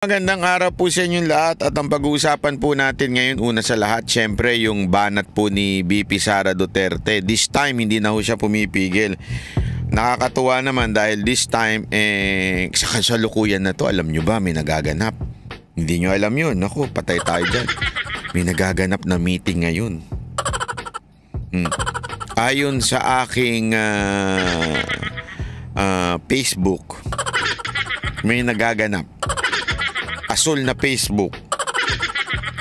Magandang araw po sa inyong lahat at ang pag-uusapan po natin ngayon una sa lahat syempre yung banat po ni VP Sara Duterte. This time hindi na ho siya pumipigil. Nakakatuwa naman dahil this time sa kasalukuyan na to, alam nyo ba may nagaganap? Hindi nyo alam yun. Naku, patay tayo dyan. May nagaganap na meeting ngayon. Ayon sa aking Facebook, may nagaganap. Asul na Facebook.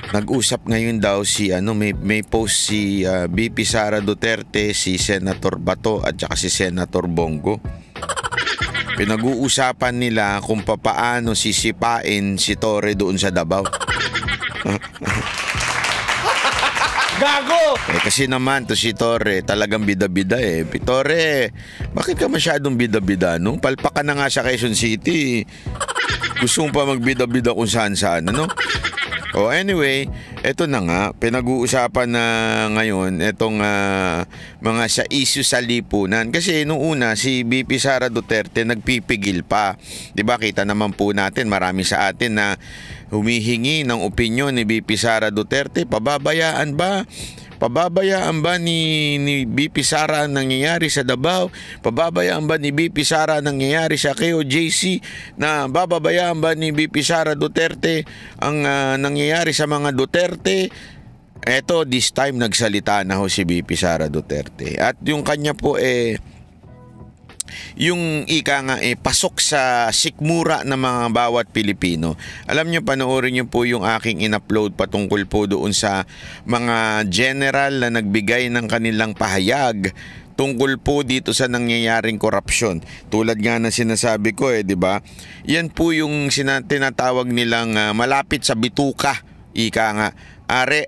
Nag-usap ngayon daw si may post si VP Sara Duterte, si Senator Bato at saka si Senator Bongo. Pinag-uusapan nila kung papaano sisipain si Torre doon sa Davao. Gago! Kasi naman to si Torre talagang bida-bida eh. Torre, bakit ka masyadong bida-bida no? Palpakan na nga sa Quezon City. Gusto mo pa magbida-bida kung saan-saan, ano? Oh, anyway, eto na nga, pinag-uusapan na ngayon itong mga sa issue sa lipunan. Kasi nung una, si VP Sara Duterte nagpipigil pa. Diba, kita naman po natin, marami sa atin na humihingi ng opinyon ni VP Sara Duterte. Pababayaan ba? Pababayaan ba ni VP Sara ang nangyayari sa Davao? Pababayaan ba ni VP Sara ang nangyayari sa KOJC? Na bababayaan ba ni VP Sara Duterte ang nangyayari sa mga Duterte? Eto, this time nagsalita na ho si VP Sara Duterte. At yung kanya po yung ika nga pasok sa sikmura ng mga bawat Pilipino. Alam nyo, panoorin nyo po yung aking in-upload patungkol po doon sa mga general na nagbigay ng kanilang pahayag tungkol po dito sa nangyayaring korupsyon. Tulad nga na sinasabi ko di ba? Yan po yung tinatawag nilang malapit sa bituka. Ika nga.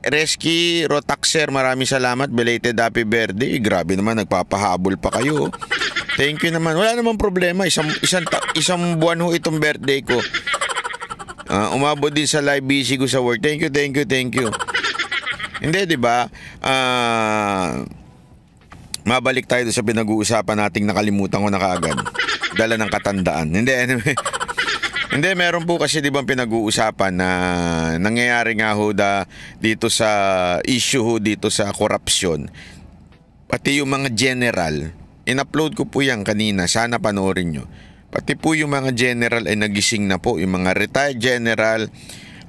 Reski Rotaxer, maraming salamat. Belated happy birthday. Grabe naman, nagpapahabol pa kayo. Thank you naman. Wala namang problema. Isang buwan ho itong birthday ko. Umabot din sa live busy ko sa work. Thank you. Hindi, di ba? Mabalik tayo sa pinag-uusapan nating nakalimutan ko na kaagad. Dala ng katandaan. Hindi, anyway. Hindi, meron po kasi di ba pinag-uusapan na nangyayari nga ho dito sa issue ho dito sa korupsyon. Pati yung mga general, in-upload ko po yan kanina, sana panoorin nyo. Pati po yung mga general ay nagising na po, yung mga retired general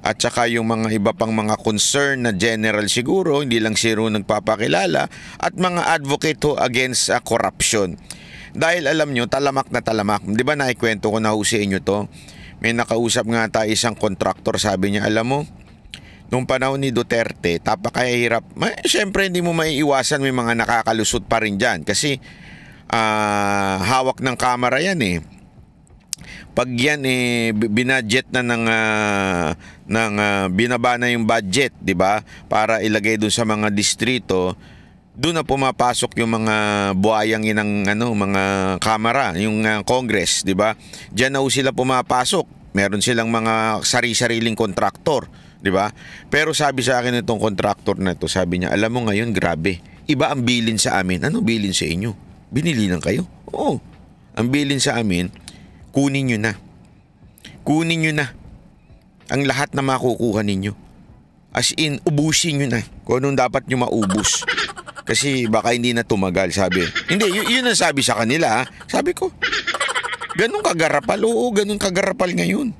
at saka yung mga iba pang mga concern na general siguro, hindi lang siro nagpapakilala, at mga advocate ho against corruption. Dahil alam nyo, talamak na talamak. Di ba naikwento ko na ho sa inyo to? May nakausap nga tayo isang contractor, sabi niya, alam mo, nung panahon ni Duterte, tapakahirap. Siyempre hindi mo maiiwasan, may mga nakakalusot pa rin dyan. Kasi hawak ng kamera yan eh. Pag yan binadget na binaba na yung budget, di ba? Para ilagay doon sa mga distrito, doon na pumapasok yung mga buhayang inang mga kamera, yung Congress, di ba? Diyan na sila pumapasok. Meron silang mga sari-sariling kontraktor, di ba? Pero sabi sa akin itong kontraktor na to, sabi niya, alam mo ngayon, grabe. Iba ang bilin sa amin. Ano bilin sa inyo? Binili lang kayo? Oo. Ang bilin sa amin, kunin nyo na. Kunin nyo na ang lahat na makukuha ninyo. As in, ubusin nyo na kung anong dapat nyo maubos. Kasi baka hindi na tumagal, sabi. Hindi, yun ang sabi sa kanila. Sabi ko, ganun kagarapal. Oo, ganun kagarapal ngayon.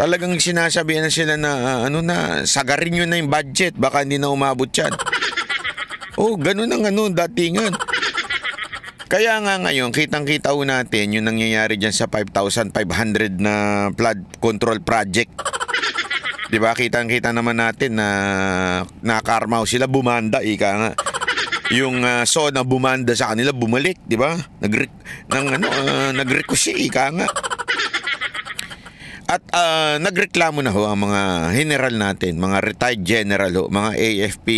Talagang sinasabihan na sila na, sagarin nyo na yung budget. Baka hindi na umabot yan. Oo, ganun ang datingan. Kaya nga ngayon, kitang-kita ho natin yung nangyayari dyan sa 5,500 na flood control project. Diba? Kitang-kita naman natin na nakarmaw sila, bumanda, ika nga. Yung SONA bumanda sa kanila, bumalik, diba? Nagrekusy, ika nga. At nagreklamo na ho ang mga general natin, mga retired general ho, mga AFP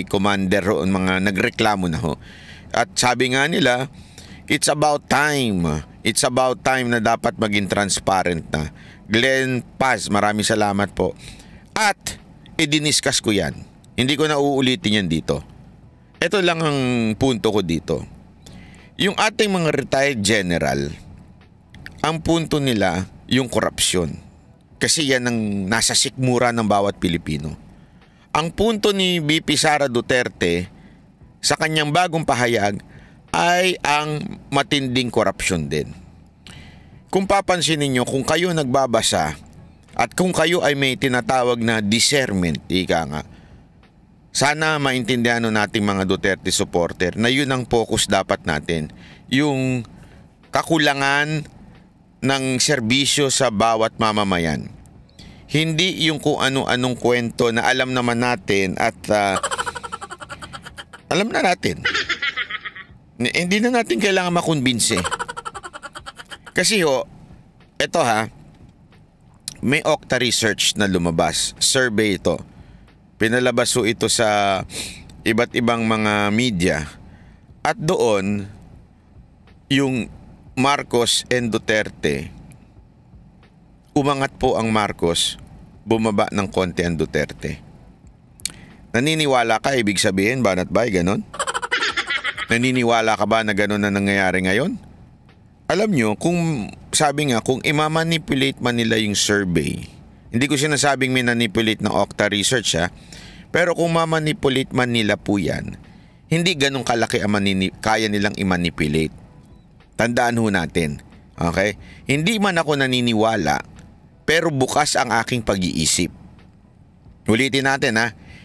commander ho, mga nagreklamo na ho. At sabi nga nila, it's about time. It's about time na dapat maging transparent na. Glenn Paz, maraming salamat po. At idiniscuss ko yan. Hindi ko na uulitin yan dito. Ito lang ang punto ko dito. Yung ating mga retired general, ang punto nila, yung korupsyon. Kasi yan ang nasa sikmura ng bawat Pilipino. Ang punto ni VP Sara Duterte sa kanyang bagong pahayag ay ang matinding korupsyon din. Kung papansin ninyo, kung kayo nagbabasa at kung kayo ay may tinatawag na discernment, ika nga, sana maintindihan nating mga Duterte supporter na yun ang focus dapat natin. Yung kakulangan ng serbisyo sa bawat mamamayan. Hindi yung kung ano-anong kwento na alam naman natin at alam na natin. Hindi na natin kailangan makumbinse. Kasi eto may Okta Research na lumabas. Survey ito. Pinalabas ito sa iba't ibang mga media. At doon, yung Marcos and Duterte, umangat po ang Marcos, bumaba ng konti ang Duterte. Naniniwala ka, ibig sabihin, banat bay, ganon? Naniniwala ka ba na ganon na nangyayari ngayon? Alam nyo, kung sabi nga, kung imamanipulate man nila yung survey, hindi ko sinasabing may manipulate ng Okta Research pero kung mamanipulate man nila po yan, hindi ganun kalaki ang kaya nilang i-manipulate. Tandaan ho natin, okay? Hindi man ako naniniwala, pero bukas ang aking pag-iisip. Ulitin natin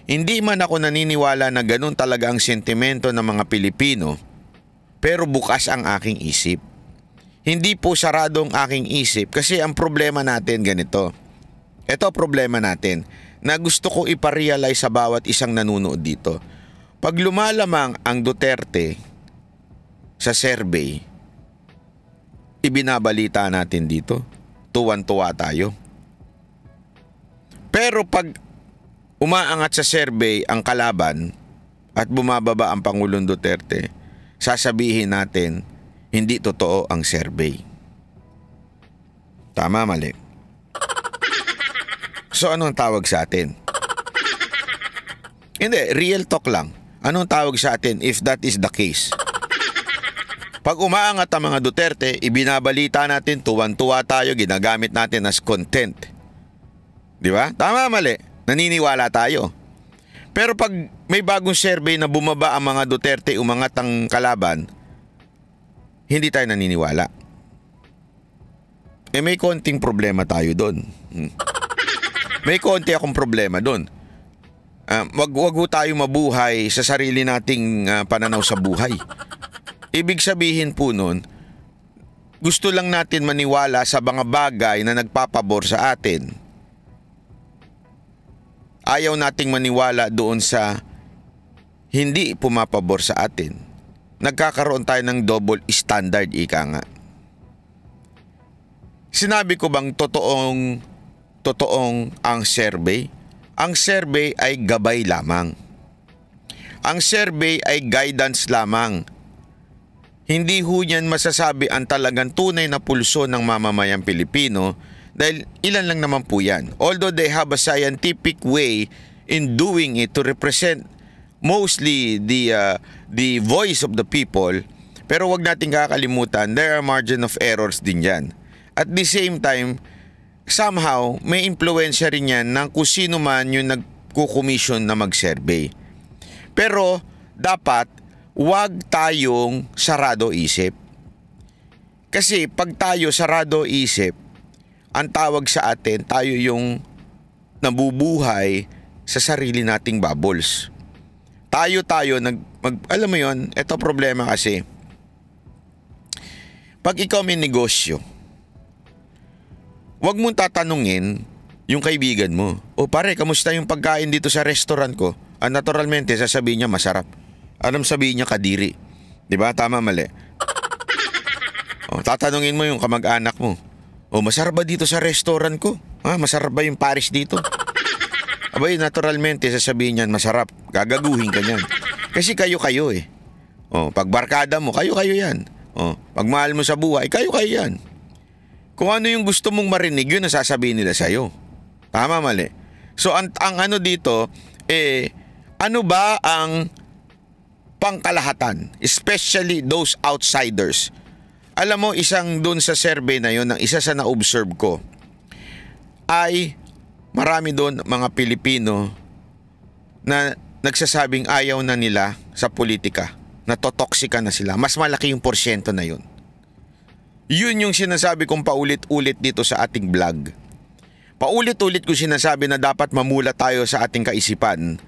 hindi man ako naniniwala na ganun talaga ang sentimento ng mga Pilipino, pero bukas ang aking isip. Hindi po sarado ang aking isip kasi ang problema natin ganito. Ito problema natin na gusto ko iparealize sa bawat isang nanunood dito. Pag lumalamang ang Duterte sa survey, ibinabalita natin dito. Tuwan-tuwa tayo. Pero pag umaangat sa survey ang kalaban at bumababa ang Pangulong Duterte, sasabihin natin, hindi totoo ang survey. Tama, mali. So anong tawag sa atin? Hindi, real talk lang. Anong tawag sa atin if that is the case? Pag umaangat ang mga Duterte, ibinabalita natin, tuwan-tuwa tayo, ginagamit natin as content. Di ba? Tama, mali. Naniniwala tayo. Pero pag may bagong survey na bumaba ang mga Duterte, umangat ang kalaban, hindi tayo naniniwala. May konting problema tayo doon. May konti akong problema doon. Wag ho tayo mabuhay sa sarili nating pananaw sa buhay. Ibig sabihin po nun, gusto lang natin maniwala sa mga bagay na nagpapabor sa atin. Ayaw nating maniwala doon sa hindi pumapabor sa atin. Nagkakaroon tayo ng double standard, ika nga. Sinabi ko bang totoong ang survey? Ang survey ay gabay lamang. Ang survey ay guidance lamang. Hindi ho niyan masasabi ang talagang tunay na pulso ng mamamayang Pilipino dahil ilan lang naman po yan. Although they have a scientific way in doing it to represent mostly the voice of the people, pero wag nating kakalimutan, there are margin of errors din yan. At the same time, somehow, may impluensya rin yan ng kung sino man yung nagkukomisyon na mag-survey. Pero, dapat, wag tayong sarado isip. Kasi, pag tayo sarado isip, ang tawag sa atin, tayo yung nabubuhay sa sarili nating bubbles. Alam mo yon, ito problema kasi. Pag ikaw may negosyo, wag mong tatanungin yung kaibigan mo. O pare, kamusta yung pagkain dito sa restaurant ko? Naturalmente, sasabihin niya masarap. Anong sabihin niya, kadiri? Diba? Tama, mali. Tatanungin mo yung kamag-anak mo. Masarap ba dito sa restaurant ko? Masarap ba yung Paris dito? Abay, naturalmente, sasabihin niyan, masarap. Gagaguhin ka niyan. Kasi kayo-kayo eh. Pag barkada mo, kayo-kayo yan. Pag mahal mo sa buhay, kayo-kayo yan. Kung ano yung gusto mong marinig, yun ang sasabihin nila sa'yo. Tama, mali. So, ang ano dito, ano ba ang pangkalahatan? Especially those outsiders. Alam mo, isang dun sa survey na yun, isa sa na-observe ko, ay marami doon mga Pilipino na nagsasabing ayaw na nila sa politika, natotoksika na sila. Mas malaki yung porsyento na yun. Yun yung sinasabi kong paulit-ulit dito sa ating vlog. Paulit-ulit ko sinasabi na dapat mamula tayo sa ating kaisipan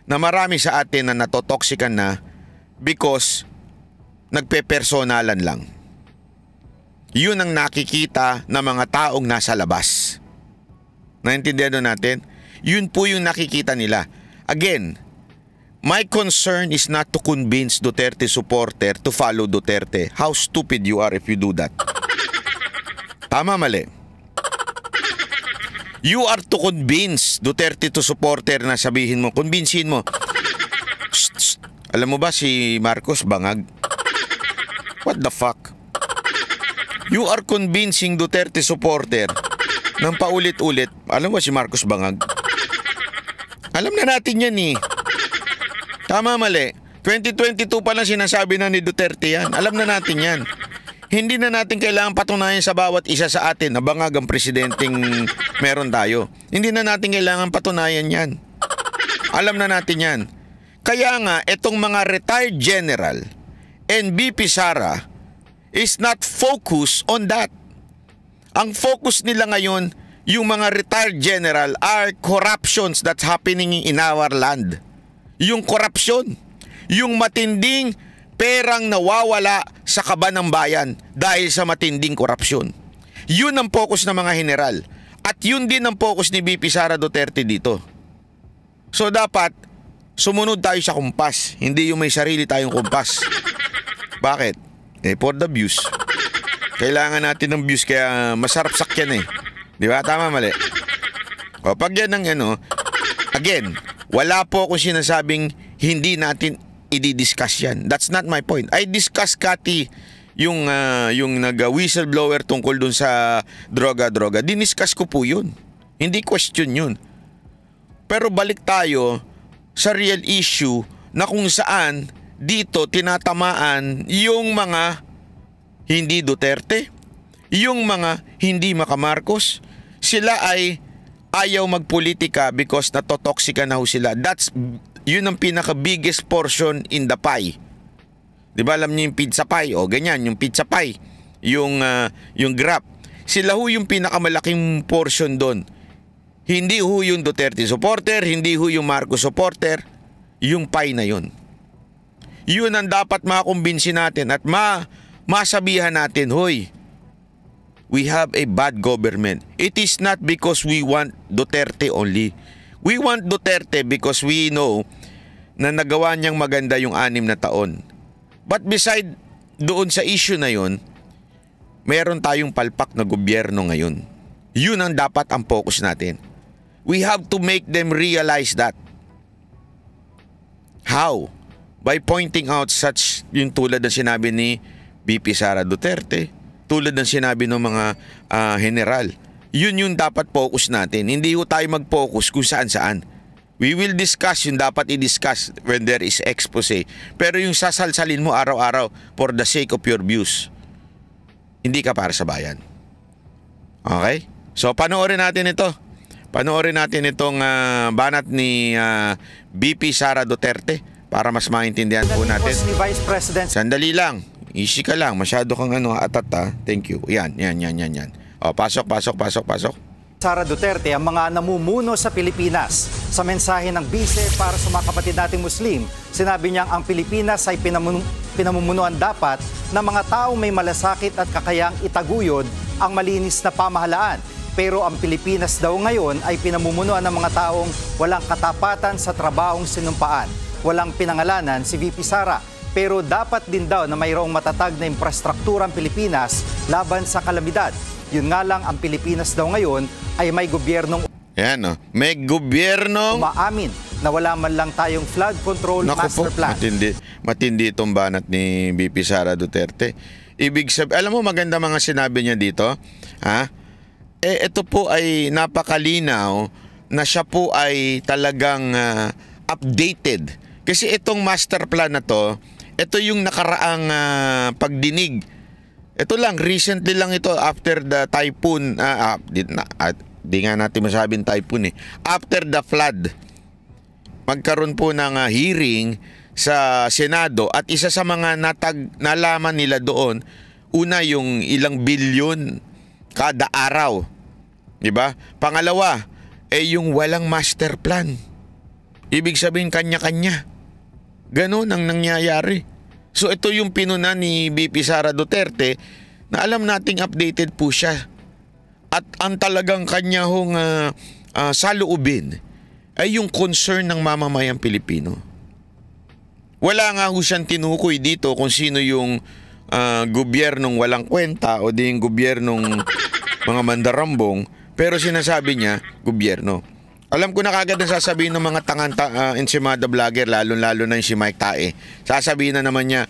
na marami sa atin na natotoksikan na because nagpe-personalan lang. Yun ang nakikita ng mga taong nasa labas. Naintindihan natin? Yun po yung nakikita nila. Again, my concern is not to convince Duterte supporter to follow Duterte. How stupid you are if you do that. Tama, mali. You are to convince Duterte to supporter na sabihin mo, convincein mo. Alam mo ba si Marcos bangag? What the fuck? You are convincing Duterte supporter ng paulit-ulit. Alam mo si Marcos bangag? Alam na natin yan eh. Tama, mali. 2022 pa lang sinasabi na ni Duterte yan. Alam na natin yan. Hindi na natin kailangan patunayan sa bawat isa sa atin na bangag ang presidenteng meron tayo. Hindi na natin kailangan patunayan yan. Alam na natin yan. Kaya nga, itong mga retired general and BP Sara is not focused on that. Ang focus nila ngayon, yung mga retired general are corruptions that's happening in our land. Yung korupsyon, yung matinding perang nawawala sa kaban ng bayan dahil sa matinding korupsyon. Yun ang focus ng mga general. At yun din ang focus ni BP Sara Duterte dito. So dapat, sumunod tayo sa kumpas. Hindi yung may sarili tayong kumpas. Bakit? For the views. Kailangan natin ng views kaya masarap sakyan eh. Di ba? Tama, mali. O pag yan ang again, wala po akong sinasabing hindi natin i-discuss yan. That's not my point. I discuss, Kati, yung nag-whistleblower tungkol dun sa droga-droga. Diniscuss ko po yun. Hindi question yun. Pero balik tayo sa real issue na kung saan dito tinatamaan yung mga hindi Duterte, yung mga hindi makamarcos. Sila ay ayaw magpolitika because natotoksika na ho sila. Yun ang pinaka-biggest portion in the pie. Di ba alam niyo yung pizza pie? O ganyan, yung pizza pie. Yung Grab. Sila ho yung pinakamalaking portion doon. Hindi ho yung Duterte supporter, hindi ho yung Marcos supporter. Yung pie na yun. Yun ang dapat makumbinsin natin at masabihan natin, hoy, we have a bad government. It is not because we want Duterte only. We want Duterte because we know na nagawa niyang maganda yung 6 na taon. But beside doon sa issue na yun, meron tayong palpak na gobyerno ngayon. Yun ang dapat ang focus natin. We have to make them realize that. How? By pointing out such yung tulad ng sinabi ni BP Sara Duterte, tulad ng sinabi ng mga general. Yun yung dapat focus natin. Hindi ho tayo mag-focus kung saan-saan. We will discuss yung dapat i-discuss when there is expose. Pero yung sasalsalin mo araw-araw for the sake of your views, hindi ka para sa bayan. Okay? So panoorin natin ito. Panoorin natin itong banat ni BP Sara Duterte para mas maintindihan po natin. Vice President. Sandali lang. Easy ka lang. Masyado kang atat ha. Thank you. Yan. O, pasok. Sara Duterte ang mga namumuno sa Pilipinas. Sa mensahe ng bise para sa mga kapatid nating Muslim, sinabi niyang ang Pilipinas ay pinamumunuan dapat ng mga taong may malasakit at kakayang itaguyod ang malinis na pamahalaan. Pero ang Pilipinas daw ngayon ay pinamumunuan ng mga taong walang katapatan sa trabahong sinumpaan. Walang pinangalanan si VP Sara. Pero dapat din daw na mayroong matatag na infrastruktura ang Pilipinas laban sa kalamidad. Yun nga lang, ang Pilipinas daw ngayon ay may gobyernong may gobyernong umaamin na wala man lang tayong flood control master plan. Matindi itong banat ni BP Sara Duterte. Ibig sabihin, alam mo maganda mga sinabi niya dito, ha? Ito po ay napakalinaw na siya po ay talagang updated. Kasi itong master plan na to, ito yung nakaraang pagdinig. Ito lang, recently lang ito after the typhoon, di nga natin masabing typhoon after the flood, magkaroon po ng hearing sa Senado at isa sa mga nalaman nila doon, una yung ilang bilyon kada araw. Diba? Pangalawa, yung walang master plan. Ibig sabihin kanya-kanya. Ganon ang nangyayari. So ito yung pinuna ni VP Sara Duterte na alam nating updated po siya. At ang talagang kanya hong saloobin ay yung concern ng mamamayang Pilipino. Wala nga ho siyang tinukoy dito kung sino yung gobyernong walang kwenta o di yung gobyernong mga mandarambong, pero sinasabi niya, gobyerno. Alam ko na kagad ang sasabihin ng mga ensimada vlogger, lalo-lalo na yung si Mike Tae. Sasabihin na naman niya,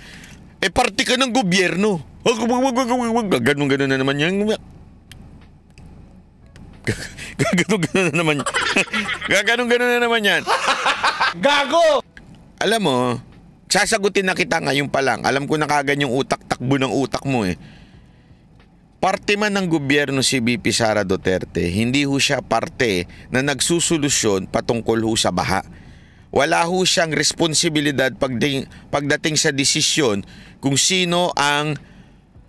parte ka ng gobyerno. Ganun-ganun na naman yan. Ganun-ganun na naman yan. Ganun-ganun na naman yan. Gago! Alam mo, sasagutin na kita ngayon pa lang. Alam ko na kagad yung takbo ng utak mo Parte man ng gobyerno si VP Sara Duterte, hindi ho siya parte na nagsusolusyon patungkol ho sa baha. Wala ho siyang responsibilidad pagdating sa desisyon kung sino ang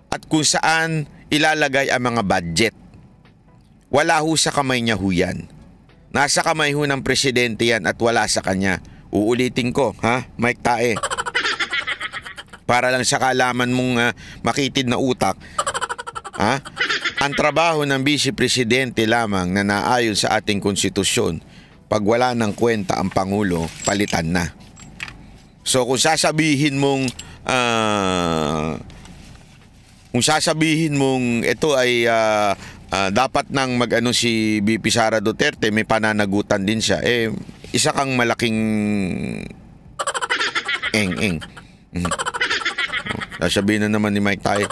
at kung saan ilalagay ang mga budget. Wala ho sa kamay niya ho yan. Nasa kamay ho ng presidente yan at wala sa kanya. Uulitin ko, Mike Tae. Para lang sa kaalaman mong makitid na utak. Ang trabaho ng Vice Presidente lamang na naayon sa ating konstitusyon, pag wala ng kwenta ang Pangulo, palitan na. So kung sasabihin mong ito ay dapat nang mag-ano si VP Sara Duterte, may pananagutan din siya, isa kang malaking eng-eng. Sasabihin na naman ni Mike Tae,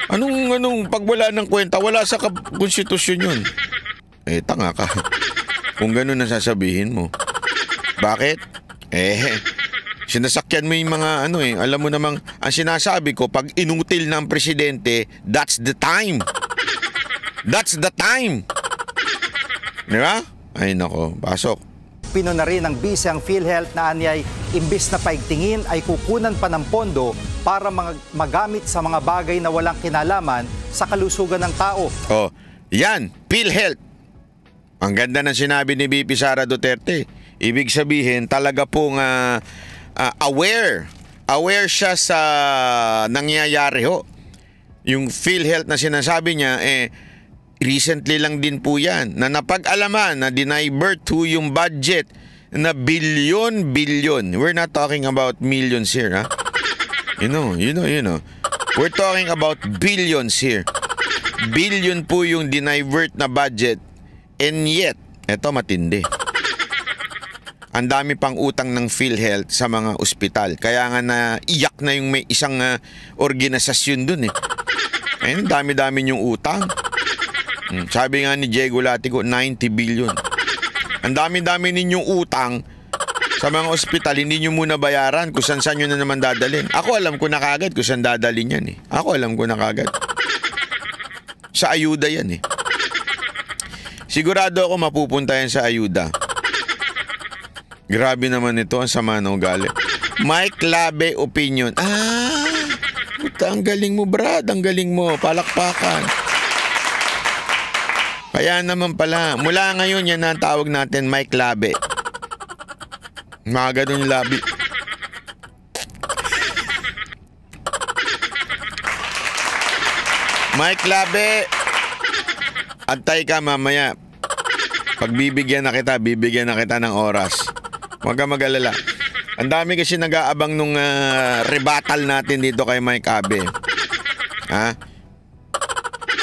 Anong pag wala ng kwenta, wala sa konstitusyon yun. Tanga ka. Kung gano'n ang sasabihin mo. Bakit? Sinasakyan mo yung mga alam mo namang, ang sinasabi ko, pag inutil ng presidente, that's the time. That's the time. Diba? Ay nako, pasok. Pinuna rin ng bise ang PhilHealth na anyay imbis na paigtingin ay kukunan pa ng pondo para magamit sa mga bagay na walang kinalaman sa kalusugan ng tao. Yan, PhilHealth. Ang ganda ng sinabi ni VP Sara Duterte. Ibig sabihin, talaga pong aware. Aware siya sa nangyayari ho. Yung PhilHealth na sinasabi niya, recently lang din po yan na napag-alaman na dinivert to yung budget na billion. We're not talking about millions here, You know. We're talking about billions here. Billion po yung dinivert na budget, and yet, eto matindi. Ang dami pang utang ng PhilHealth sa mga ospital. Kaya nga naiyak na yung may isang organisasyon dun dami-dami yung utang. Sabi nga ni Diego Latigo, 90 billion. Ang dami-dami ninyong utang sa mga ospital, hindi nyo muna bayaran kung saan nyo na naman dadalhin. Ako alam ko na kagad kung saan dadalhin yan Ako alam ko na kagad. Sa ayuda yan Sigurado ako mapupunta yan sa ayuda. Grabe naman ito, ang sama ng ugali. Mike Labe opinion. Ang galing mo, Brad. Ang galing mo. Palakpakan. Kaya naman pala, mula ngayon yan ang tawag natin, Mike Labe. Mga ganun yung labi. Mike Labe, antay ka mamaya. Pag bibigyan na kita ng oras. Huwag ka mag-alala. Ang dami kasi nag-aabang nung rebuttal natin dito kay Mike Labe.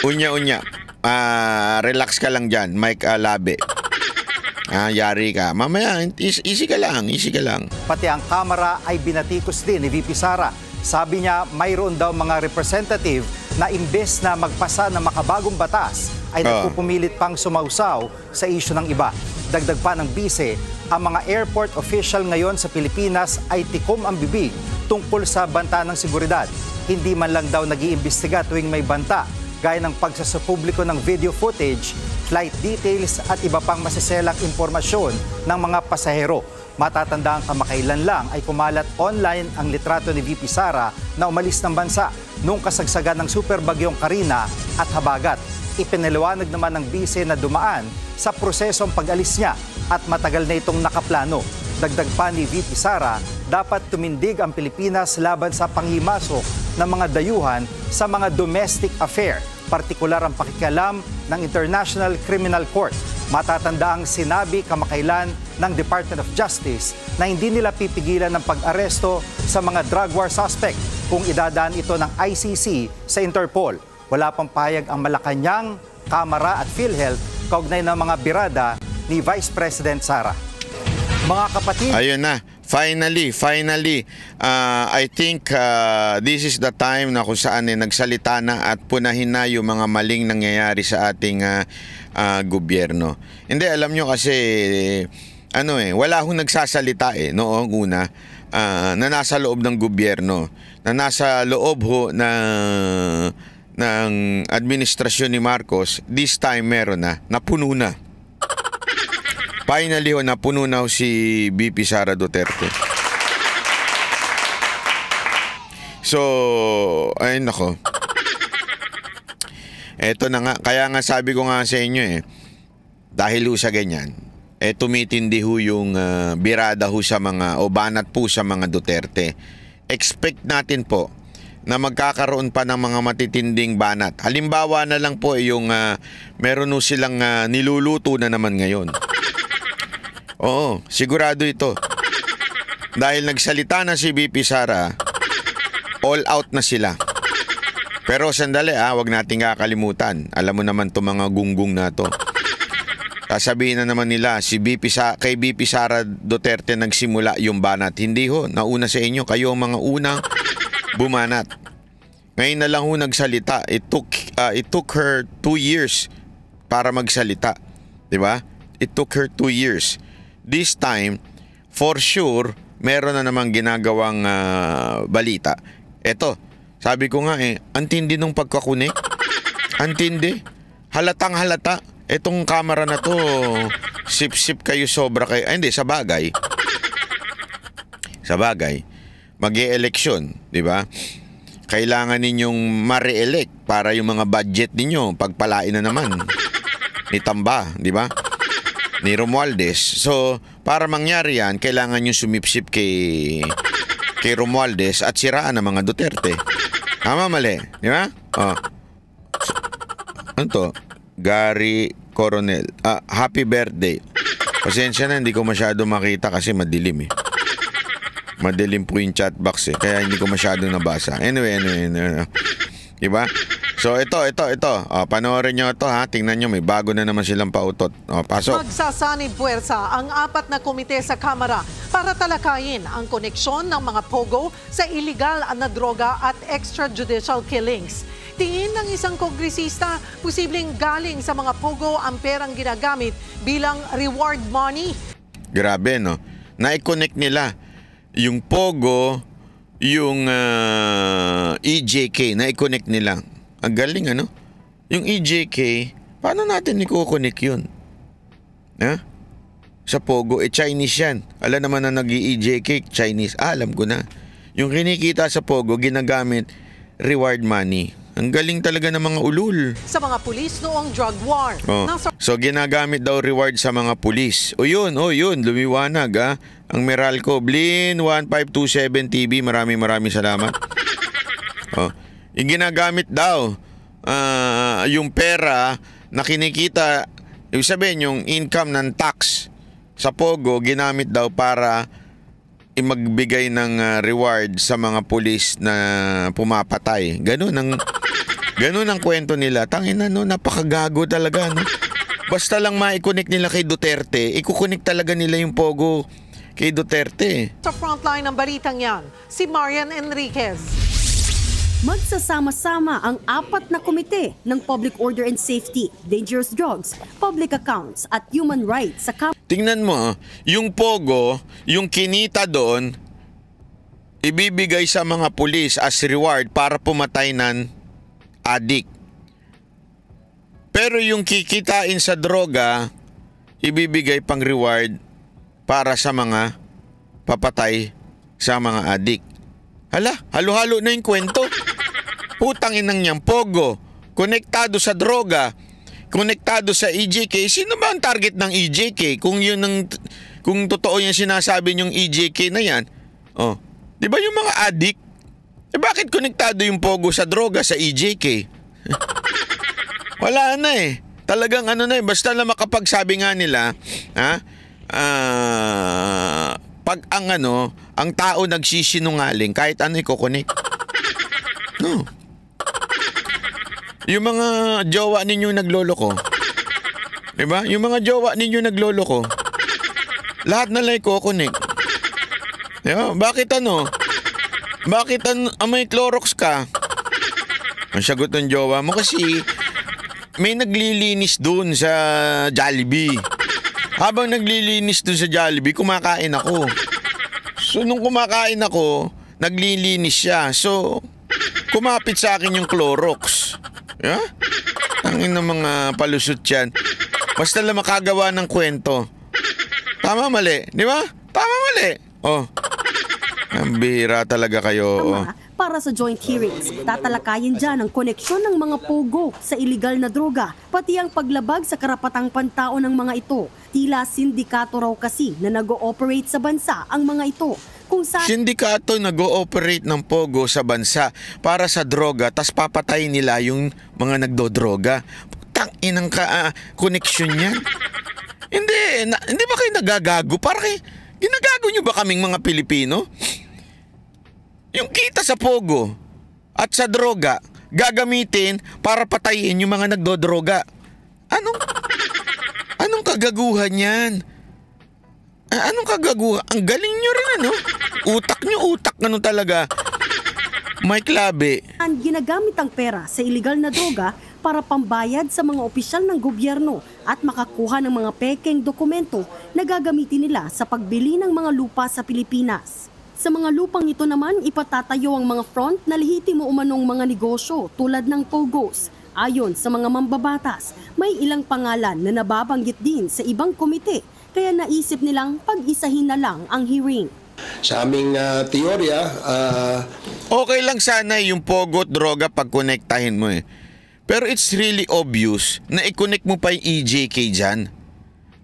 Unya. Relax ka lang dyan, Mike Labe. Yari ka. Mamaya, easy ka lang. Pati ang Kamara ay binatikos din ni VP Sara. Sabi niya, mayroon daw mga representative na imbes na magpasa ng makabagong batas, ay nagpupumilit pang sumausaw sa isyu ng iba. Dagdag pa ng bise, ang mga airport official ngayon sa Pilipinas ay tikom ang bibig tungkol sa banta ng seguridad. Hindi man lang daw nag-iimbestiga tuwing may banta, gaya ng pagsasapubliko ng video footage flight details at iba pang masiselang impormasyon ng mga pasahero. Matatandaan kamakailan lang ay kumalat online ang litrato ni VP Sara na umalis ng bansa noong kasagsagan ng super bagyong Karina at Habagat. Ipinaliwanag naman ng bise na dumaan sa prosesong pag-alis niya at matagal na itong nakaplano. Dagdag pa ni VP Sara, dapat tumindig ang Pilipinas laban sa panghimasok ng mga dayuhan sa mga domestic affair, partikular ang pakikialam ng International Criminal Court. Matatandaang sinabi kamakailan ng Department of Justice na hindi nila pipigilan ng pag-aresto sa mga drug war suspect kung idadaan ito ng ICC sa Interpol. Wala pang payag ang Malacanang, Kamara at PhilHealth kaugnay ng mga birada ni Vice President Sara. Mga kapatid, ayun na. Finally, I think this is the time na kung saan nagsalita na at punahin na yung mga maling nangyayari sa ating gobyerno. Hindi, alam nyo kasi, wala hong nagsasalita noong una na nasa loob ng gobyerno, na nasa loob ng administrasyon ni Marcos. This time meron na, napuno na. Finally, napuno na si VP Sara Duterte. So, ay nako. Eto na nga, kaya nga sabi ko nga sa inyo dahil sa ganyan, tumitindi yung birada sa mga, o banat po sa mga Duterte. Expect natin po na magkakaroon pa ng mga matitinding banat. Halimbawa na lang po yung meron silang niluluto na naman ngayon. Oo, sigurado ito. Dahil nagsalita na si VP Sara, all out na sila. Pero sandali wag nating kakalimutan. Alam mo naman itong mga gunggong na to. Sasabihin na naman nila, kay VP Sara Duterte nagsimula yung banat. Hindi ho, nauna sa inyo, kayo ang mga unang bumanat. Ngayon na lang ho nagsalita. It took her 2 years para magsalita. Diba? It took her 2 years. This time, for sure, meron na namang ginagawang balita. Eto, sabi ko nga antindi nung pagkakunik. Antindi. Halatang halata. Etong camera na to, sip-sip kayo, sobra kayo. Hindi, sa bagay. Sa bagay. Mag-e-eleksyon, di ba? Kailangan ninyong ma-re-elect para yung mga budget ninyo pagpalain na naman. Ni Tamba, di ba? Ni Romualdez. So, para mangyari yan, kailangan nyo sumipsip kay Romualdez at siraan ng mga Duterte. Tama, mali. Di ba? Ano to? Gary Coronel. Happy birthday. Pasensya na, hindi ko masyado makita kasi madilim Madilim po yung chat box kaya hindi ko masyado nabasa. Anyway. Diba? So ito. Panoorin nyo ito Tingnan nyo, may bago na naman silang pautot. Pasok. Magsasanib puwersa ang 4 na komite sa Kamara para talakayin ang koneksyon ng mga pogo sa iligal na droga at extrajudicial killings. Tingin ng isang kongresista, posibleng galing sa mga pogo ang perang ginagamit bilang reward money. Grabe, no? Na-connect nila yung pogo, yung EJK, na-connect nila. Ang galing, ano? Yung EJK, paano natin i-connect yun? Sa pogo, Chinese yan. Alam naman na nag-EJK, Chinese. Alam ko na. Yung kinikita sa pogo, ginagamit reward money. Ang galing talaga ng mga ulul. Sa mga pulis noong drug war. So ginagamit daw reward sa mga pulis. Yun, lumiwanag Ang Meralco, Blin 1527 TV, maraming salamat. Yung ginagamit daw yung pera na kinikita, ibig sabihin yung income ng tax sa pogo, ginamit daw para magbigay ng reward sa mga pulis na pumapatay. Ganun ang kwento nila. Tangina, napakagago talaga, no? Basta lang ma-connect nila kay Duterte, ikukonek talaga nila yung pogo kay Duterte. Sa frontline ng balitang yan, si Marian Enriquez. Magsasama-sama ang 4 na komite ng Public Order and Safety, Dangerous Drugs, Public Accounts at Human Rights sa Tingnan mo, yung pogo, yung kinita doon, ibibigay sa mga pulis as reward para pumatay ng adik. Pero yung kikitain sa droga, ibibigay pang reward para sa mga papatay sa mga adik. Hala, halo-halo na yung kwento. Putang inang niyang pogo, konektado sa droga, konektado sa EJK. Sino ba ang target ng EJK? Kung totoo yung sinasabi niyong EJK na yan, oh, di ba yung mga adik? Bakit konektado yung pogo sa droga sa EJK? Wala na eh. Talagang ano na eh, basta lang makapagsabi nga nila, pag ang tao nagsisinungaling, kahit ano iko-connect. No. Yung mga jowa ninyo nagloloko. Diba? Yung mga jowa ninyo nagloloko. Lahat na lang iko-connect. Diba? Bakit may Clorox ka? Ang sagot ng jowa mo kasi may naglilinis doon sa Jollibee. Habang naglilinis doon sa Jollibee, kumakain ako. So nung kumakain ako, naglilinis siya. So kumapit sa akin yung Clorox. Yeah? Tangin ng mga palusot yan. Basta lang makagawa ng kwento. Tama mali, di ba? Tama mali. Oh. Ang bihira talaga kayo. Oh. Para sa joint hearings, tatalakayin dyan ang koneksyon ng mga pogo sa illegal na droga, pati ang paglabag sa karapatang pantao ng mga ito. Tila sindikato raw kasi na nag-ooperate sa bansa ang mga ito. Sindikato nag-ooperate ng pogo sa bansa para sa droga, tas papatayin nila yung mga nagdodroga. Tang-inang koneksyon yan. Hindi ba kayo nagagago? Ginagago nyo ba kaming mga Pilipino? Yung kita sa pogo at sa droga, gagamitin para patayin yung mga nagdodroga. Anong kagaguhan yan? Anong kagaguhan? Ang galing nyo rin, ano? Utak talaga. May klabe. Ang ginagamit ang pera sa illegal na droga para pambayad sa mga opisyal ng gobyerno at makakuha ng mga pekeng dokumento na gagamitin nila sa pagbili ng mga lupa sa Pilipinas. Sa mga lupang ito naman, ipatatayo ang mga front na lehitimo umanong mga negosyo tulad ng pogos. Ayon sa mga mambabatas, may ilang pangalan na nababanggit din sa ibang komite, kaya naisip nilang pag-isahin na lang ang hearing. Sa aming teorya, okay lang sana yung pogo at droga pag konektahin mo eh. Pero it's really obvious na i-connect mo pa yung EJK dyan.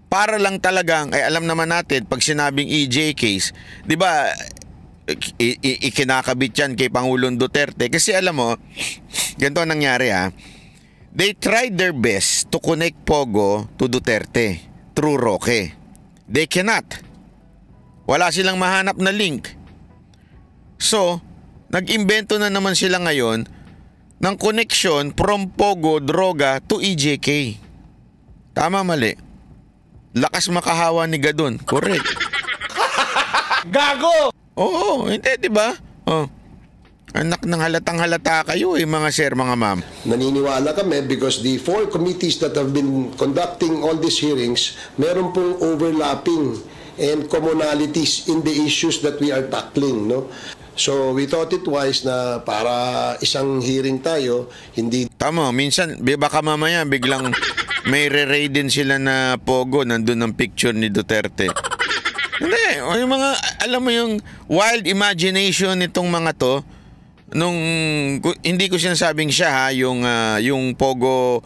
Para lang talagang, alam naman natin, pag sinabing EJKs, di ba, ikinakabit yan kay Pangulong Duterte. Kasi alam mo, ganito ang nangyari ha. They tried their best to connect Pogo to Duterte through Roque. They cannot. Wala silang mahanap na link. So, nag-imbento na naman sila ngayon ng connection from Pogo, droga to EJK. Tama, mali? Lakas makahawa ni Gadon. Correct. Gago! Oo, hindi, di ba? Oh. Anak ng halatang halata kayo mga sir, mga ma'am. Naniniwala kami because the 4 committees that have been conducting all these hearings, meron pong overlapping and commonalities in the issues that we are tackling, no? So we thought it wise na para isang hearing tayo, hindi... Tama, minsan baka mamaya biglang may re-raid din sila na pogo, nandun ang picture ni Duterte. Hindi, yung mga, alam mo yung wild imagination nitong mga to, nung, hindi ko sinasabing siya ha, yung pogo,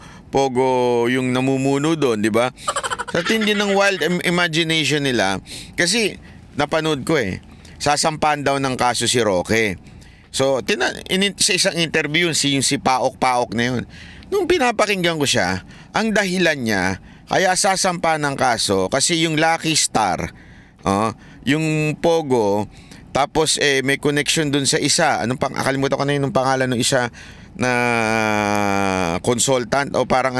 yung namumuno doon, di ba? Sa tindi ng wild imagination nila, kasi napanood ko sasampan daw ng kaso si Roque. So, sa isang interview, yung si Paok na yun. Nung pinapakinggan ko siya, ang dahilan niya, kaya sasampa ng kaso, kasi yung Lucky Star, yung Pogo, tapos may connection dun sa isa. Akalimutan ko na yung pangalan ng isa na consultant o parang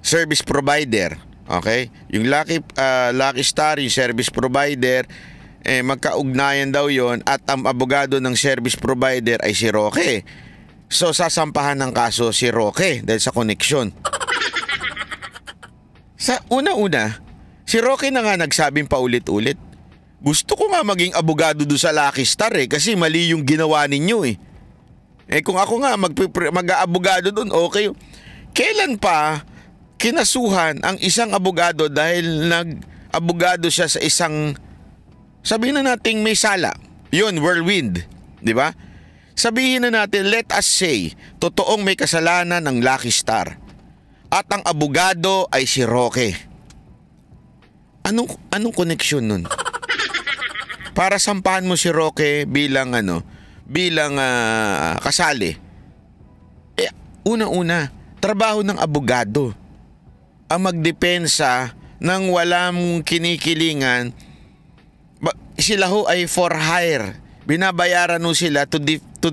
service provider. Okay? Yung Lucky Star, yung service provider, magkaugnayan daw yon at ang abogado ng service provider ay si Roque. So, sasampahan ng kaso si Roque dahil sa connection. Sa una-una, si Roque na nga nagsabing paulit-ulit, gusto ko nga maging abogado doon sa Lucky Star kasi mali yung ginawa ninyo . Kung ako nga mag-abogado doon, okay. kailan pa kinasuhan ang isang abogado dahil nag-abogado siya sa isang, sabihin na nating may sala. Yun, whirlwind. Di ba? Sabihin na natin, let us say, totoong may kasalanan ng Lucky Star. At ang abogado ay si Roque. Anong koneksyon nun? Para sampahan mo si Roque bilang kasali. Una-una, trabaho ng abogado ang magdepensa ng walang kinikilingan. Sila ho ay for hire. Binabayaran ho sila to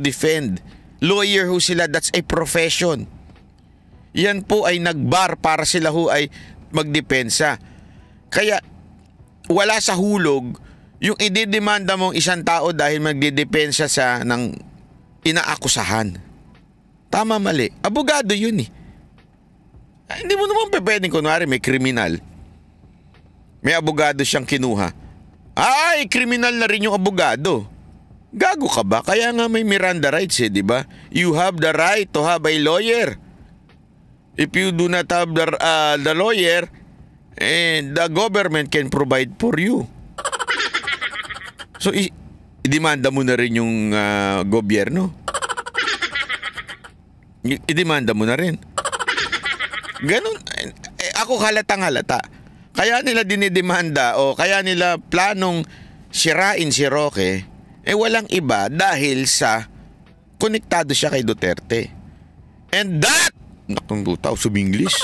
defend. Lawyer ho sila, that's a profession. Yan po ay nagbar para sila ho ay magdepensa. Kaya wala sa hulog yung ididemanda mong isang tao dahil magdidepensa sa ng inaakusahan. Tama, mali. Abogado yun eh. Hindi mo naman pwedeng kunwari may kriminal. May abogado siyang kinuha. Ay, kriminal na rin yung abogado. Gago ka ba? Kaya nga may Miranda rights eh, di ba? You have the right to have a lawyer. If you do not have the lawyer, the government can provide for you. So, idemanda mo na rin yung gobyerno. Idemanda mo na rin. Ganun. Ako halatang halata. Kaya nila dinidemanda o kaya nila planong sirain si Roque, walang iba dahil sa konektado siya kay Duterte. And that, nakong butaw, sub-English.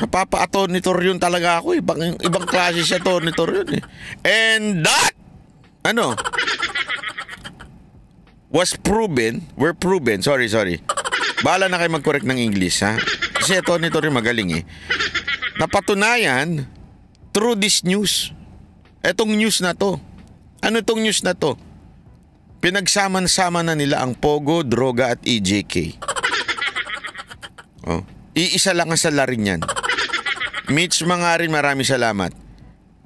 Napapa-attornitor yun talaga ako. Ibang klase siya, attornitor yun eh. And that, were proven, sorry. Bahala na kayo mag-correct ng English, ha? Kasi attornitor yung magaling eh. Napatunayan through this news. Etong news na to. Ano itong news na to? Pinagsaman-sama na nila ang Pogo, Droga at EJK. Iisa lang ang salarin yan. Mitch Mangarin, maraming salamat.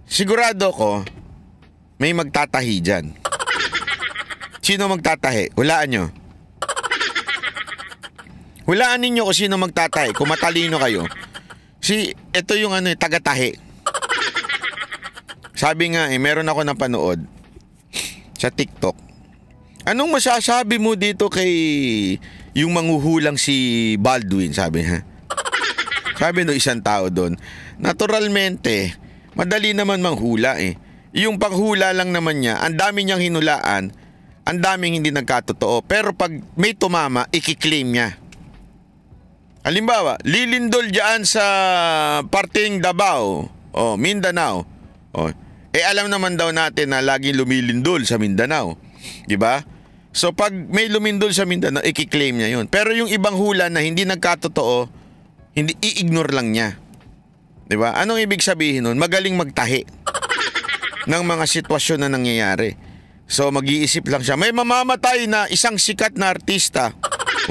Sigurado ko, may magtatahi dyan. Sino magtatahi? Hulaan nyo. Hulaan ninyo kung sino magtatahi. Kung matalino kayo. Ito yung taga-tahi. Sabi nga meron ako napanood sa TikTok. Anong masasabi mo dito kay yung manghuhulang si Baldwin, sabi ha? Sabi no isang tao doon, naturalmente, madali naman manghula eh. Yung panghula lang naman niya, ang dami niyang hinulaan, ang daming hindi nagkatotoo. Pero pag may tumama, ikiklaim niya. Halimbawa, lilindol dyan sa parting Davao o Mindanao. Alam naman daw natin na laging lumilindol sa Mindanao. Diba? So pag may lumindol sa Mindanao, ikiklaim niya yun. Pero yung ibang hula na hindi nagkatotoo, hindi i-ignore lang niya. Diba? Anong ibig sabihin nun? Magaling magtahi ng mga sitwasyon na nangyayari. So mag-iisip lang siya. May mamamatay na isang sikat na artista.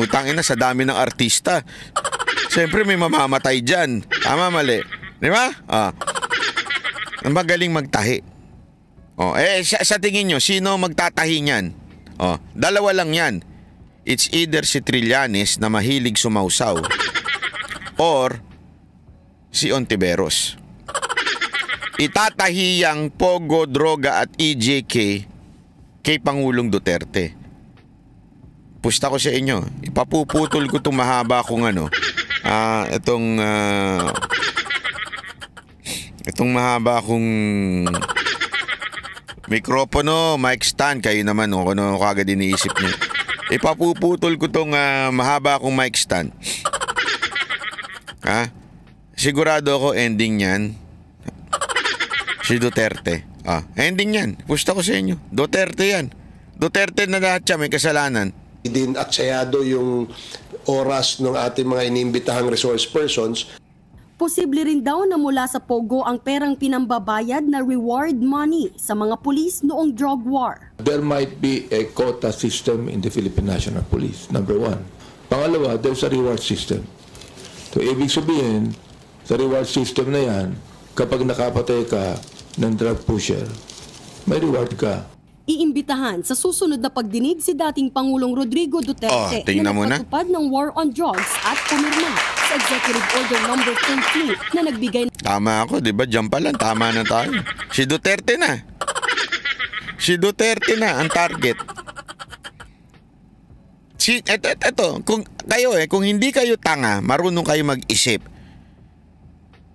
Utangin na sa dami ng artista. Siyempre may mamamatay dyan. Tama, mali. Di ba? Magaling magtahi. Sa tingin nyo, sino magtatahi niyan? Dalawa lang yan. It's either si Trillanes na mahilig sumausaw or si Ontiveros. Itatahi ang Pogo, Droga at EJK kay Pangulong Duterte. Pusta ko sa inyo. Ipapuputol ko itong mahaba kong itong mahaba kong mikropono, mic stand. Kayo naman, kung ano kagad iniisip niyo. Ipapuputol ko itong mahaba kong mic stand. Sigurado ako ending yan. Si Duterte. Ending yan. Pusta ko sa inyo. Duterte yan. Duterte na lahat siya, may kasalanan. Din aksayado yung oras ng ating mga inimbitahang resource persons. Posible rin daw na mula sa Pogo ang perang pinambabayad na reward money sa mga pulis noong drug war. There might be a quota system in the Philippine National Police, number one. Pangalawa, there's a reward system. So, ibig sabihin, sa reward system na yan, kapag nakapatay ka ng drug pusher, may reward ka. Iimbitahan sa susunod na pagdinig si dating Pangulong Rodrigo Duterte tingnan mo na na. nagpatupad ng war on drugs at pumirma sa Executive Order No. 13 na nagbigay Tama ako, di ba? Diyan pa lang, tama na tayo. Si Duterte na. Si Duterte na ang target. Eto, kung hindi kayo tanga, marunong kayo mag-isip.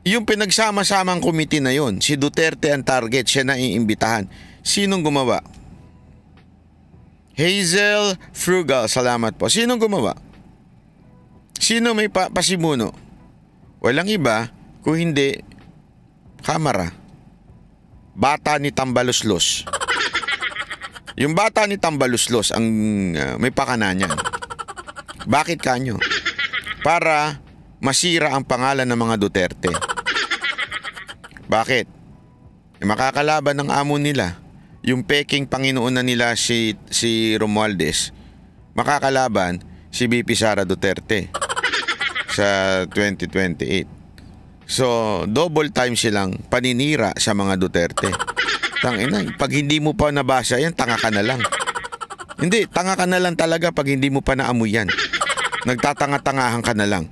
Yung pinagsama-samang committee na yon, si Duterte ang target, siya na iimbitahan. Sinong gumawa? Hazel Frugal, salamat po. Sinong gumawa? Sino may pasimuno? Walang iba, kung hindi, Kamara. Bata ni Tambaluslos. Yung bata ni Tambaluslos ang may pakana niyan. Bakit kanyo? Para masira ang pangalan ng mga Duterte. Bakit? Makakalaban ng amo nila. Yung peking Panginoon na nila si Romualdez. Makakalaban si VP Sara Duterte sa 2028. So, double time silang paninira sa mga Duterte. Tangina, pag hindi mo pa nabasa yan, tanga ka na lang. Hindi, tanga ka na lang talaga pag hindi mo pa naamoy yan. Nagtatanga-tangahan ka na lang.